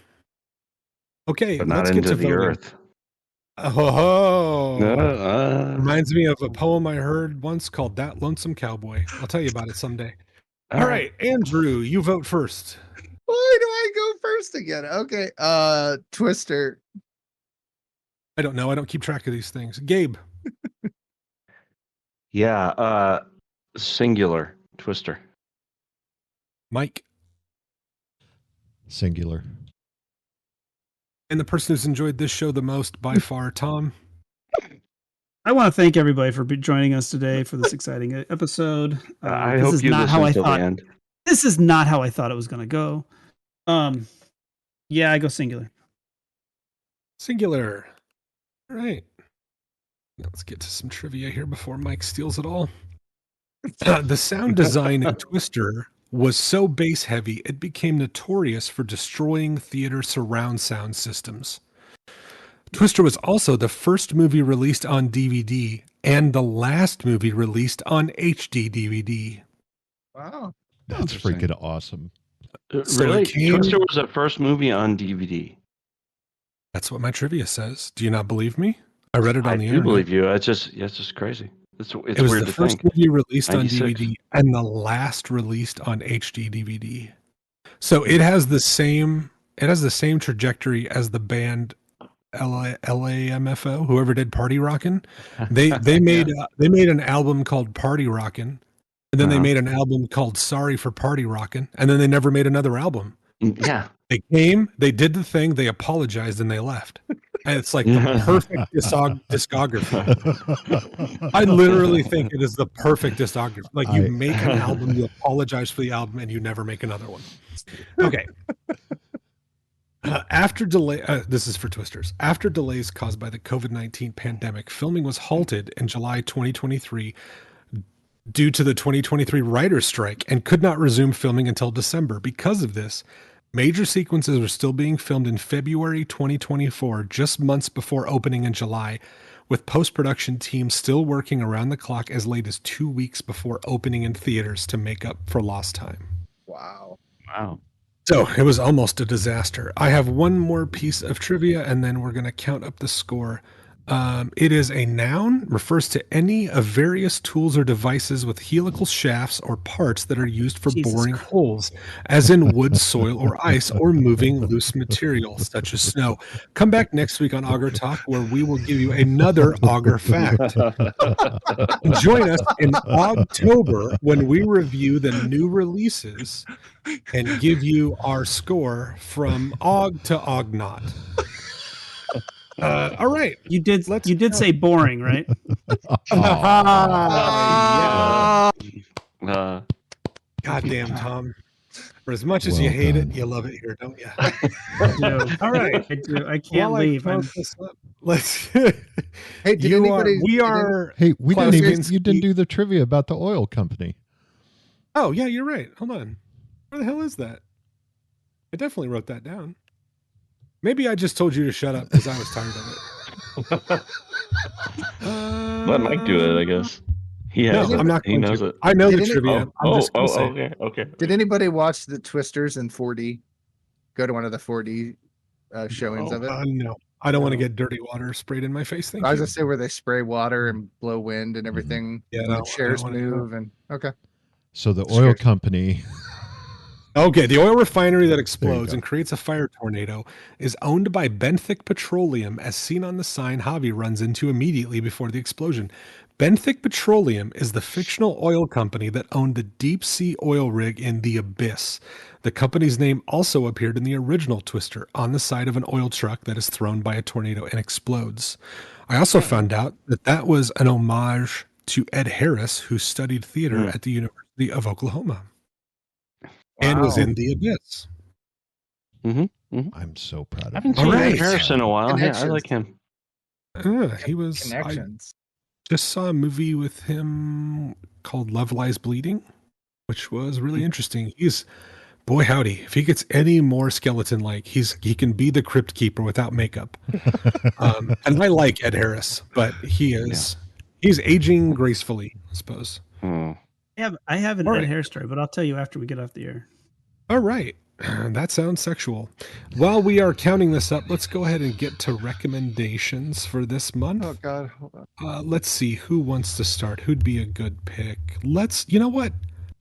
Okay, but not let's get into to the voting. earth. Oh, Uh, reminds me of a poem I heard once called "That Lonesome Cowboy." I'll tell you about it someday. All right, Andrew, you vote first. Why do I go first again? Okay. Twister. I don't know. I don't keep track of these things. Gabe, Yeah. Singular Twister. Mike, Singular. and the person who's enjoyed this show the most by far, Tom. I want to thank everybody for joining us today for this exciting episode. I This hope is you not how listen I till thought. the end. This is not how I thought it was going to go. Yeah, I go singular. Singular. All right. Now let's get to some trivia here before Mike steals it all. The sound design in Twister was so bass heavy, it became notorious for destroying theater surround sound systems. Twister was also the first movie released on DVD and the last movie released on HD DVD. Wow. That's Interesting. freaking awesome. So Really? it came- Twister was the first movie on DVD. That's what my trivia says. Do you not believe me? I read it on I the do internet. believe you. It's just crazy. It's It was weird the to first think. movie released on 96. DVD and the last released on HD DVD. So it has the same trajectory as the band LAMFO, whoever did Party Rockin'. They made an album called Party Rockin', and then they Uh-huh. made an album called Sorry for Party Rockin', and then they never made another album. Yeah. They came, they did the thing, they apologized, and they left. And it's like the perfect discography. I literally think it is the perfect discography. Like you make an album, you apologize for the album, and you never make another one. Okay. After delay, this is for Twisters. After delays caused by the COVID-19 pandemic, filming was halted in July 2023 due to the 2023 writer's strike and could not resume filming until December. Because of this, major sequences were still being filmed in February 2024, just months before opening in July, with post-production teams still working around the clock as late as 2 weeks before opening in theaters to make up for lost time. Wow. Wow. So it was almost a disaster. I have one more piece of trivia, and then we're going to count up the score. It is a noun, refers to any of various tools or devices with helical shafts or parts that are used for Jesus boring Christ. holes, as in wood, soil, or ice, or moving loose material such as snow. Come back next week on Auger Talk, where we will give you another Auger fact. Join us in October when we review the new releases and give you our score from Og to Ognot. All right. You did Let's say boring, right? Yeah. Uh, Goddamn, Tom. For as much as you Well hate done. it, you love it here, don't you? I do. All right. I do. I can't While I leave. count this up, let's. Hey, did anybody? We did are. Hey, we Klaus didn't even. Kinski- You didn't do the trivia about the oil company. Oh yeah, you're right. Hold on. Where the hell is that? I definitely wrote that down. Maybe I just told you to shut up because I was tired of it. let Mike do it, I guess. He has No, it. I'm not He going knows to. it. I know the Did any- trivia. I'm just going to say. okay. Did anybody watch the Twisters in 4D? Go to one of the 4D showings of it. No, I don't want to get dirty water sprayed in my face. Thank I was you. gonna say where they spray water and blow wind and everything. Yeah, and no, I the don't chairs wanna do move and okay. So the Scares oil you. company Okay, the oil refinery that There you explodes go. and creates a fire tornado is owned by Benthic Petroleum, as seen on the sign Javi runs into immediately before the explosion. Benthic Petroleum is the fictional oil company that owned the deep sea oil rig in The Abyss. The company's name also appeared in the original Twister on the side of an oil truck that is thrown by a tornado and explodes. I also found out that that was an homage to Ed Harris, who studied theater Mm. at the University of Oklahoma and was Wow. in The Abyss. I'm so proud I of haven't you. All seen Ed right. Harris in a while. Yeah, I Connections. like him. He was. I Connections. just saw a movie with him called Love Lies Bleeding, which was really interesting. He's boy howdy. If he gets any more skeleton like, he can be the crypt keeper without makeup. And I like Ed Harris, but he's aging gracefully, I suppose. Mm. I have an All Ed right. Harris story, but I'll tell you after we get off the air. All right. That sounds sexual. While we are counting this up, let's go ahead and get to recommendations for this month. Oh God. Hold on. Let's see who wants to start. Who'd be a good pick? You know what?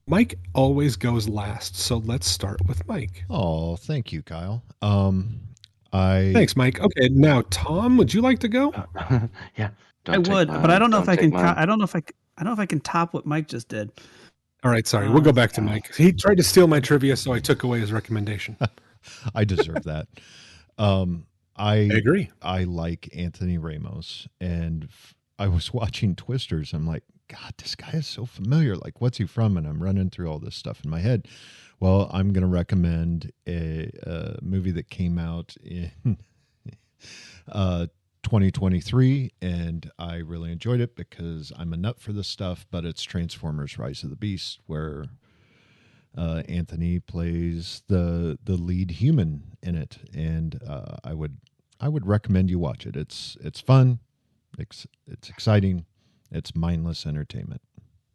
Mike always goes last, so let's start with Mike. Oh, thank you, Kyle. I Thanks, Mike. Okay, now Tom, would you like to go? Yeah. I Don't take would, but I mine. don't know if Don't I take can. mine. I don't know if I don't know if I can top what Mike just did. All right, sorry. We'll go back to Mike. He tried to steal my trivia, so I took away his recommendation. I deserve that. I agree. I like Anthony Ramos, and I was watching Twisters. I'm like, God, this guy is so familiar. Like, what's he from? And I'm running through all this stuff in my head. Well, I'm going to recommend a movie that came out in 2023, and I really enjoyed it because I'm a nut for this stuff. But it's Transformers: Rise of the Beast, where Anthony plays the lead human in it, and I would recommend you watch it. It's fun, it's exciting, it's mindless entertainment.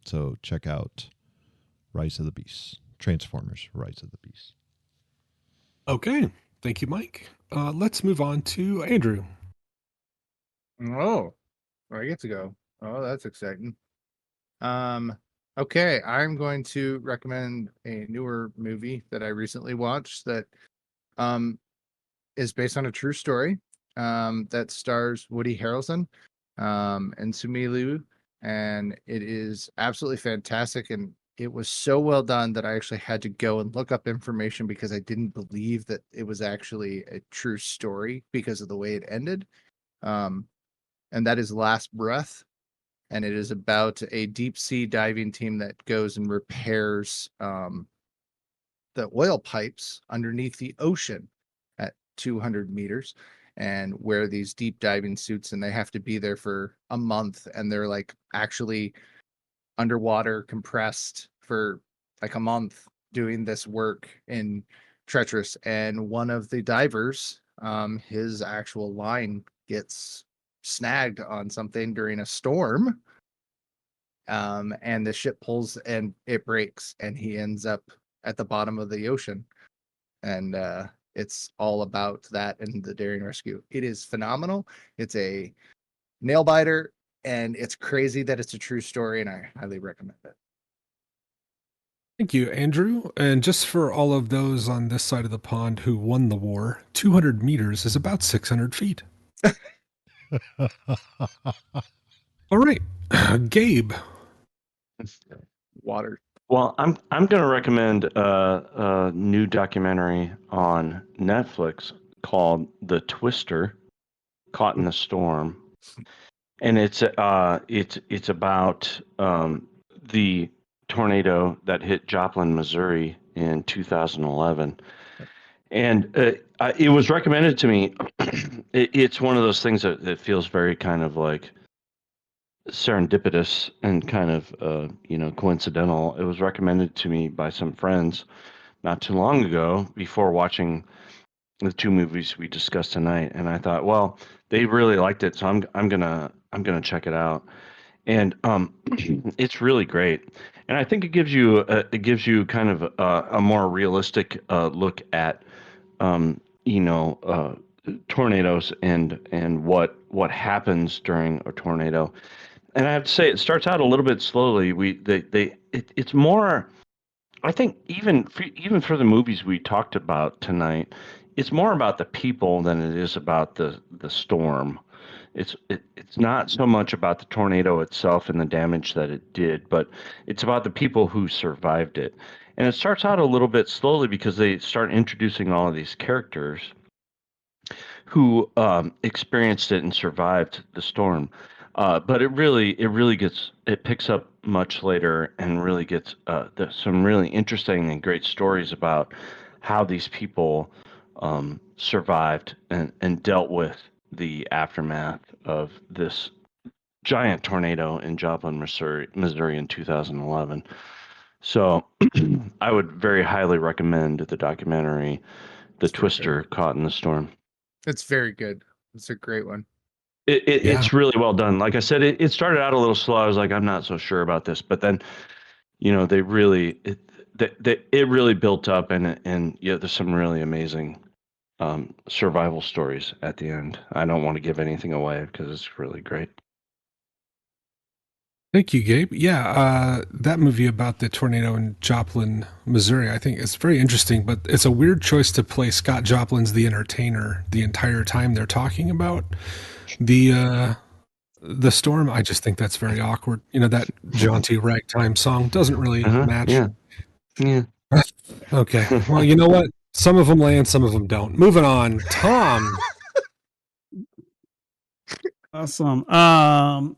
So check out Rise of the Beast, Transformers: Rise of the Beast. Okay. Thank you, Mike. Let's move on to Andrew. Oh, I get to go. Oh, that's exciting. Okay, I'm going to recommend a newer movie that I recently watched that is based on a true story. That stars Woody Harrelson and Sumi Liu, and it is absolutely fantastic. And it was so well done that I actually had to go and look up information because I didn't believe that it was actually a true story because of the way it ended. And that is Last Breath. And it is about a deep sea diving team that goes and repairs the oil pipes underneath the ocean at 200 meters and wear these deep diving suits, and they have to be there for a month, and they're like actually underwater compressed for like a month doing this work in treacherous. And one of the divers, his actual line gets snagged on something during a storm, and the ship pulls and it breaks, and he ends up at the bottom of the ocean. And it's all about that and the daring rescue. It is phenomenal. It's a nail biter, and it's crazy that it's a true story, and I highly recommend it. Thank you, Andrew. And just for all of those on this side of the pond who won the war, 200 meters is about 600 feet. All right. Gabe. Water. Well, I'm going to recommend a new documentary on Netflix called The Twister: Caught in the Storm, and it's about the tornado that hit Joplin, Missouri in 2011, and it was recommended to me. It's one of those things that feels very kind of like serendipitous and kind of coincidental. It was recommended to me by some friends not too long ago before watching the two movies we discussed tonight, and I thought, well, they really liked it, so I'm gonna check it out. And it's really great, and I think it gives you kind of a more realistic look at tornadoes and what happens during a tornado. And I have to say, it starts out a little bit slowly. It's more I think even for the movies we talked about tonight, it's more about the people than it is about the storm. It's not so much about the tornado itself and the damage that it did, but it's about the people who survived it. And it starts out a little bit slowly because they start introducing all of these characters who experienced it and survived the storm. But it picks up much later and really gets some really interesting and great stories about how these people survived and dealt with the aftermath of this giant tornado in Joplin, Missouri in 2011. So I would very highly recommend the documentary, The It's very good. Twister Caught in the Storm. It's very good. It's a great one. Yeah. It's really well done. Like I said, it started out a little slow. I was like, I'm not so sure about this, but then, they really it really built up, and yeah, there's some really amazing survival stories at the end. I don't want to give anything away because it's really great. Thank you, Gabe. Yeah, that movie about the tornado in Joplin, Missouri, I think it's very interesting, but it's a weird choice to play Scott Joplin's The Entertainer the entire time they're talking about the storm. I just think that's very awkward. That jaunty ragtime song doesn't really match. Yeah. Okay. Well, you know what? Some of them land, some of them don't. Moving on. Tom. Awesome. I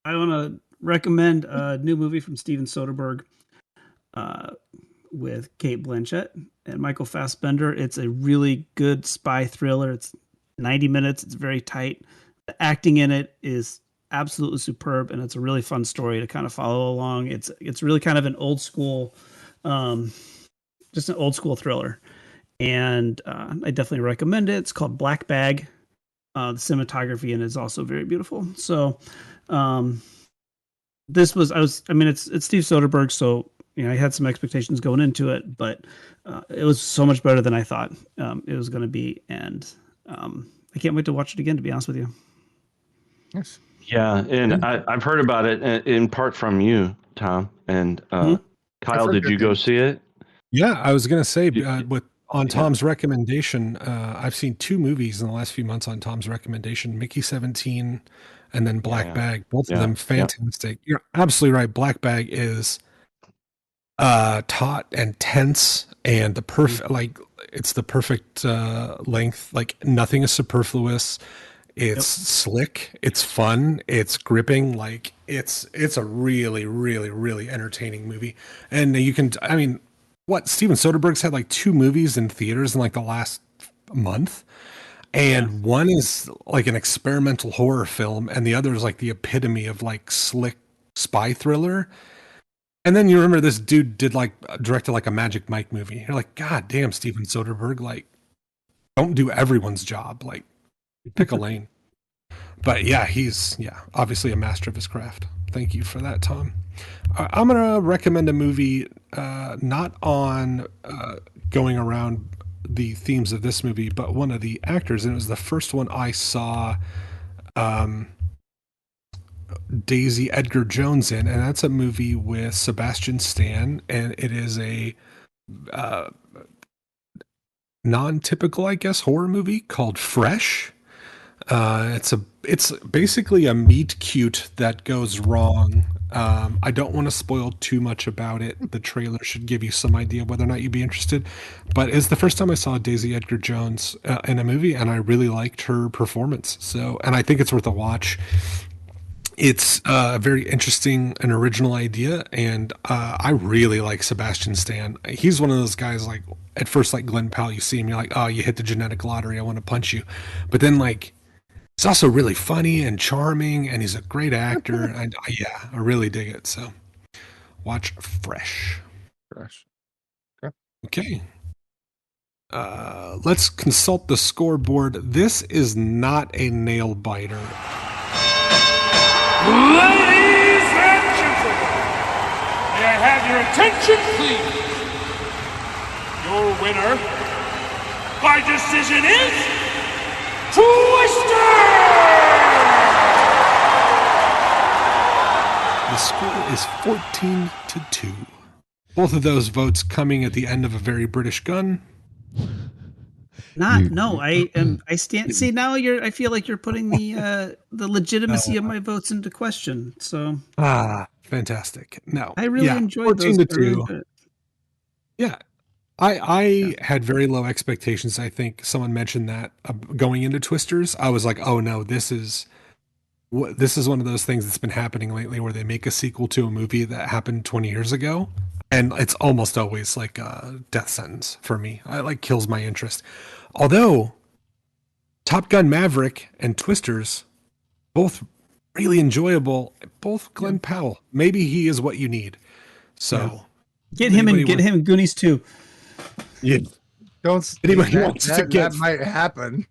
want to recommend a new movie from Steven Soderbergh with Kate Blanchett and Michael Fassbender. It's a really good spy thriller. It's 90 minutes. It's very tight. The acting in it is absolutely superb, and it's a really fun story to kind of follow along. It's really kind of an old school, just an old school thriller, and I definitely recommend it. It's called Black Bag. The cinematography in it is also very beautiful. So, it's Steve Soderbergh, so I had some expectations going into it, but it was so much better than I thought it was going to be, and I can't wait to watch it again, to be honest with you. Yes. Yeah, and I've heard about it in part from you, Tom, and Kyle. Did you go see it? Yeah, I was going to say, on Tom's recommendation, I've seen two movies in the last few months on Tom's recommendation, Mickey 17 and then Black Bag. Both of them fantastic. You're absolutely right. Black Bag is taut and tense, and it's the perfect length. Like, nothing is superfluous. It's slick. It's fun. It's gripping. Like, it's a really, really, really entertaining movie. And Steven Soderbergh's had like two movies in theaters in like the last month. And one is like an experimental horror film, and the other is like the epitome of like slick spy thriller. And then you remember this dude directed like a Magic Mike movie. You're like, God damn, Steven Soderbergh, like, don't do everyone's job. Like, pick a lane. But yeah, he's obviously a master of his craft. Thank you for that, Tom. I'm gonna recommend a movie, not on going around the themes of this movie, but one of the actors, and it was the first one I saw Daisy Edgar Jones in, and that's a movie with Sebastian Stan, and it is a non-typical, I guess, horror movie called Fresh. It's basically a meet cute that goes wrong. I don't want to spoil too much about it. The trailer should give you some idea whether or not you'd be interested. But it's the first time I saw Daisy Edgar Jones in a movie, and I really liked her performance. And I think it's worth a watch. It's a very interesting and original idea, and I really like Sebastian Stan. He's one of those guys, like, at first, like Glenn Powell, you see him, you're like, oh, you hit the genetic lottery, I want to punch you. But then, like, he's also really funny and charming, and he's a great actor. And I really dig it. So watch Fresh. Okay. Let's consult the scoreboard. This is not a nail biter. Ladies and gentlemen, may I have your attention, please? Your winner by decision is Twister! The score is 14-2. both of those votes coming at the end of a very British gun. I stand. See, now I feel like you're putting the legitimacy of my votes into question. So fantastic. No, I really enjoyed 14 those. to 2. Yeah, I had very low expectations. I think someone mentioned that going into Twisters, I was like, oh no, this is one of those things that's been happening lately where they make a sequel to a movie that happened 20 years ago. And it's almost always like a death sentence for me. It like kills my interest. Although Top Gun Maverick and Twisters, both really enjoyable, both Glenn Powell. Maybe he is what you need. So get him in Goonies too. Yeah. Don't anybody wants to get that might happen.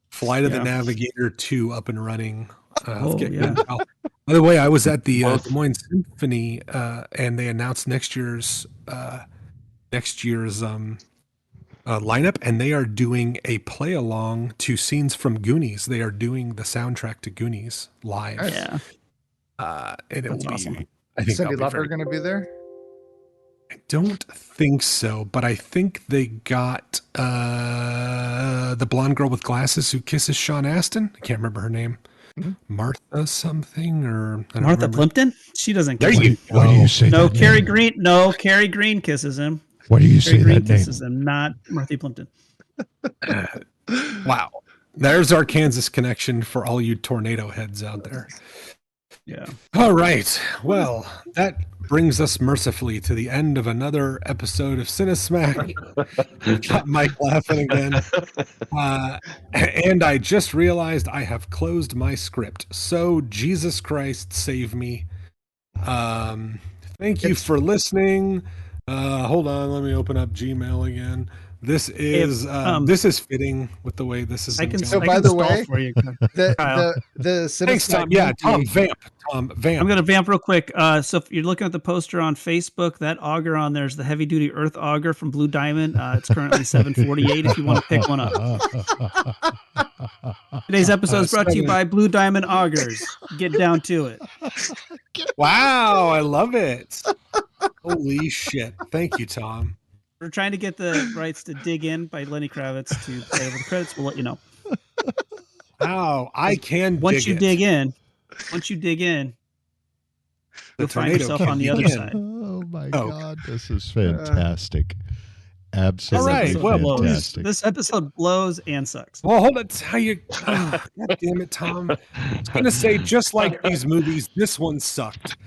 Flight of the Navigator 2 up and running. Yeah. By the way, I was at the Des Moines Symphony, and they announced next year's lineup, and they are doing a play along to scenes from Goonies. They are doing the soundtrack to Goonies live. Yeah. And it will be awesome. I think Cindy that'll be Lauper going to be there? I don't think so, but I think they got the blonde girl with glasses who kisses Sean Astin. I can't remember her name. Martha something or I don't Martha remember. Plimpton? She doesn't There kiss you him. go. Why do you say No, that Cary name? Green. No, Cary Green kisses him. Why do you Cary say Green that name? kisses him, not Martha Plimpton. Wow. There's our Kansas connection for all you tornado heads out there. Yeah. All right. Well, that brings us mercifully to the end of another episode of Cinesmack. Got Mike laughing again. And I just realized I have closed my script. So Jesus Christ, save me. Thank you for listening. Hold on, let me open up Gmail again. This is fitting with the way this is. So by the way, for you, the Kyle. Thanks, Tom. Yeah, Tom, vamp. Tom, vamp. I'm going to vamp real quick. So if you're looking at the poster on Facebook, that auger on there is the heavy duty Earth auger from Blue Diamond. It's currently $7.48 if you want to pick one up. Today's episode is brought to you by Blue Diamond Augers. Get down to it. Wow, I love it. Holy shit. Thank you, Tom. We're trying to get the rights to Dig In by Lenny Kravitz to play over the credits. We'll let you know. Wow, I can once you it. dig in, you'll find yourself on the other side. Oh my God, this is fantastic. Absolutely all right, well, fantastic. This episode blows and sucks. Well, hold on. God damn it, Tom. I was going to say, just like these movies, this one sucked.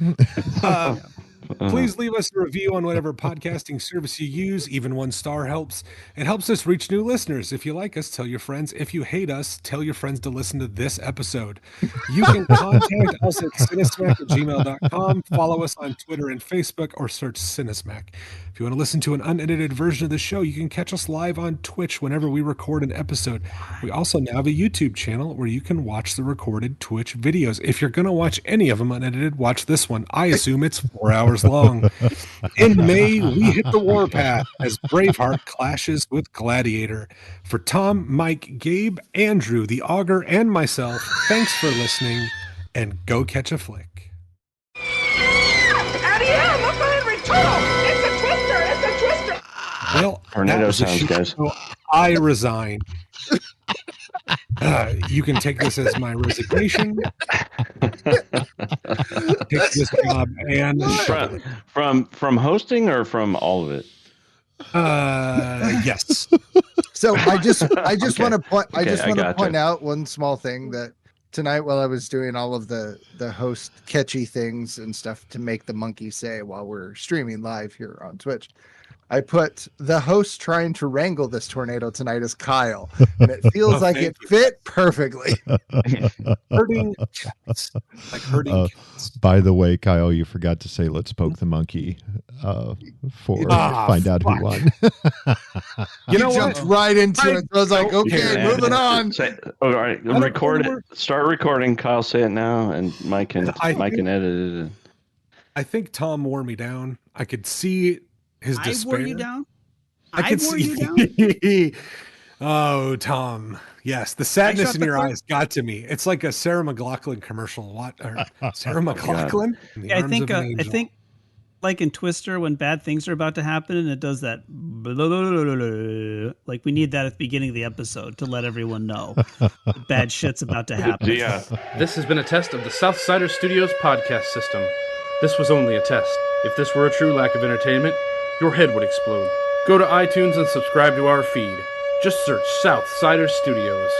Please leave us a review on whatever podcasting service you use. Even 1 star helps. It helps us reach new listeners. If you like us, tell your friends. If you hate us, tell your friends to listen to this episode. You can contact us at cinesmack@gmail.com. Follow us on Twitter and Facebook, or search Cinesmack. If you want to listen to an unedited version of the show, you can catch us live on Twitch whenever we record an episode. We also now have a YouTube channel where you can watch the recorded Twitch videos. If you're going to watch any of them unedited, watch this one. I assume it's 4 hours long. In May, we hit the warpath as Braveheart clashes with Gladiator. For Tom, Mike, Gabe, Andrew, the Augur, and myself, thanks for listening, and go catch a flick. Well, Tornado sounds, guys. I resign. You can take this as my resignation. Take this job and from hosting or from all of it. Yes. So I just Okay. want to point gotcha. out one small thing that tonight, while I was doing all of the host catchy things and stuff to make the monkey say while we're streaming live here on Twitch, I put the host trying to wrangle this tornado tonight as Kyle, and it feels like it fit perfectly. Hurting cats. Like hurting cats. By the way, Kyle, you forgot to say let's poke the monkey find out who won. You know jumped what? right into it. So I was like, okay, Yeah. moving on. All right, record it. Start recording. Kyle, say it now, and Mike can edit it. I think Tom wore me down. I could see his despair. I wore you down? I wore you down? Oh, Tom. Yes, the sadness in your eyes got to me. It's like a Sarah McLachlan commercial. What? Or Sarah McLachlan? In the Yeah, I arms think of an I angel. think like in Twister when bad things are about to happen and it does that like we need that at the beginning of the episode to let everyone know bad shit's about to happen. Yeah. This has been a test of the Southsider Studios podcast system. This was only a test. If this were a true lack of entertainment, your head would explode. Go to iTunes and subscribe to our feed. Just search Southsider Studios.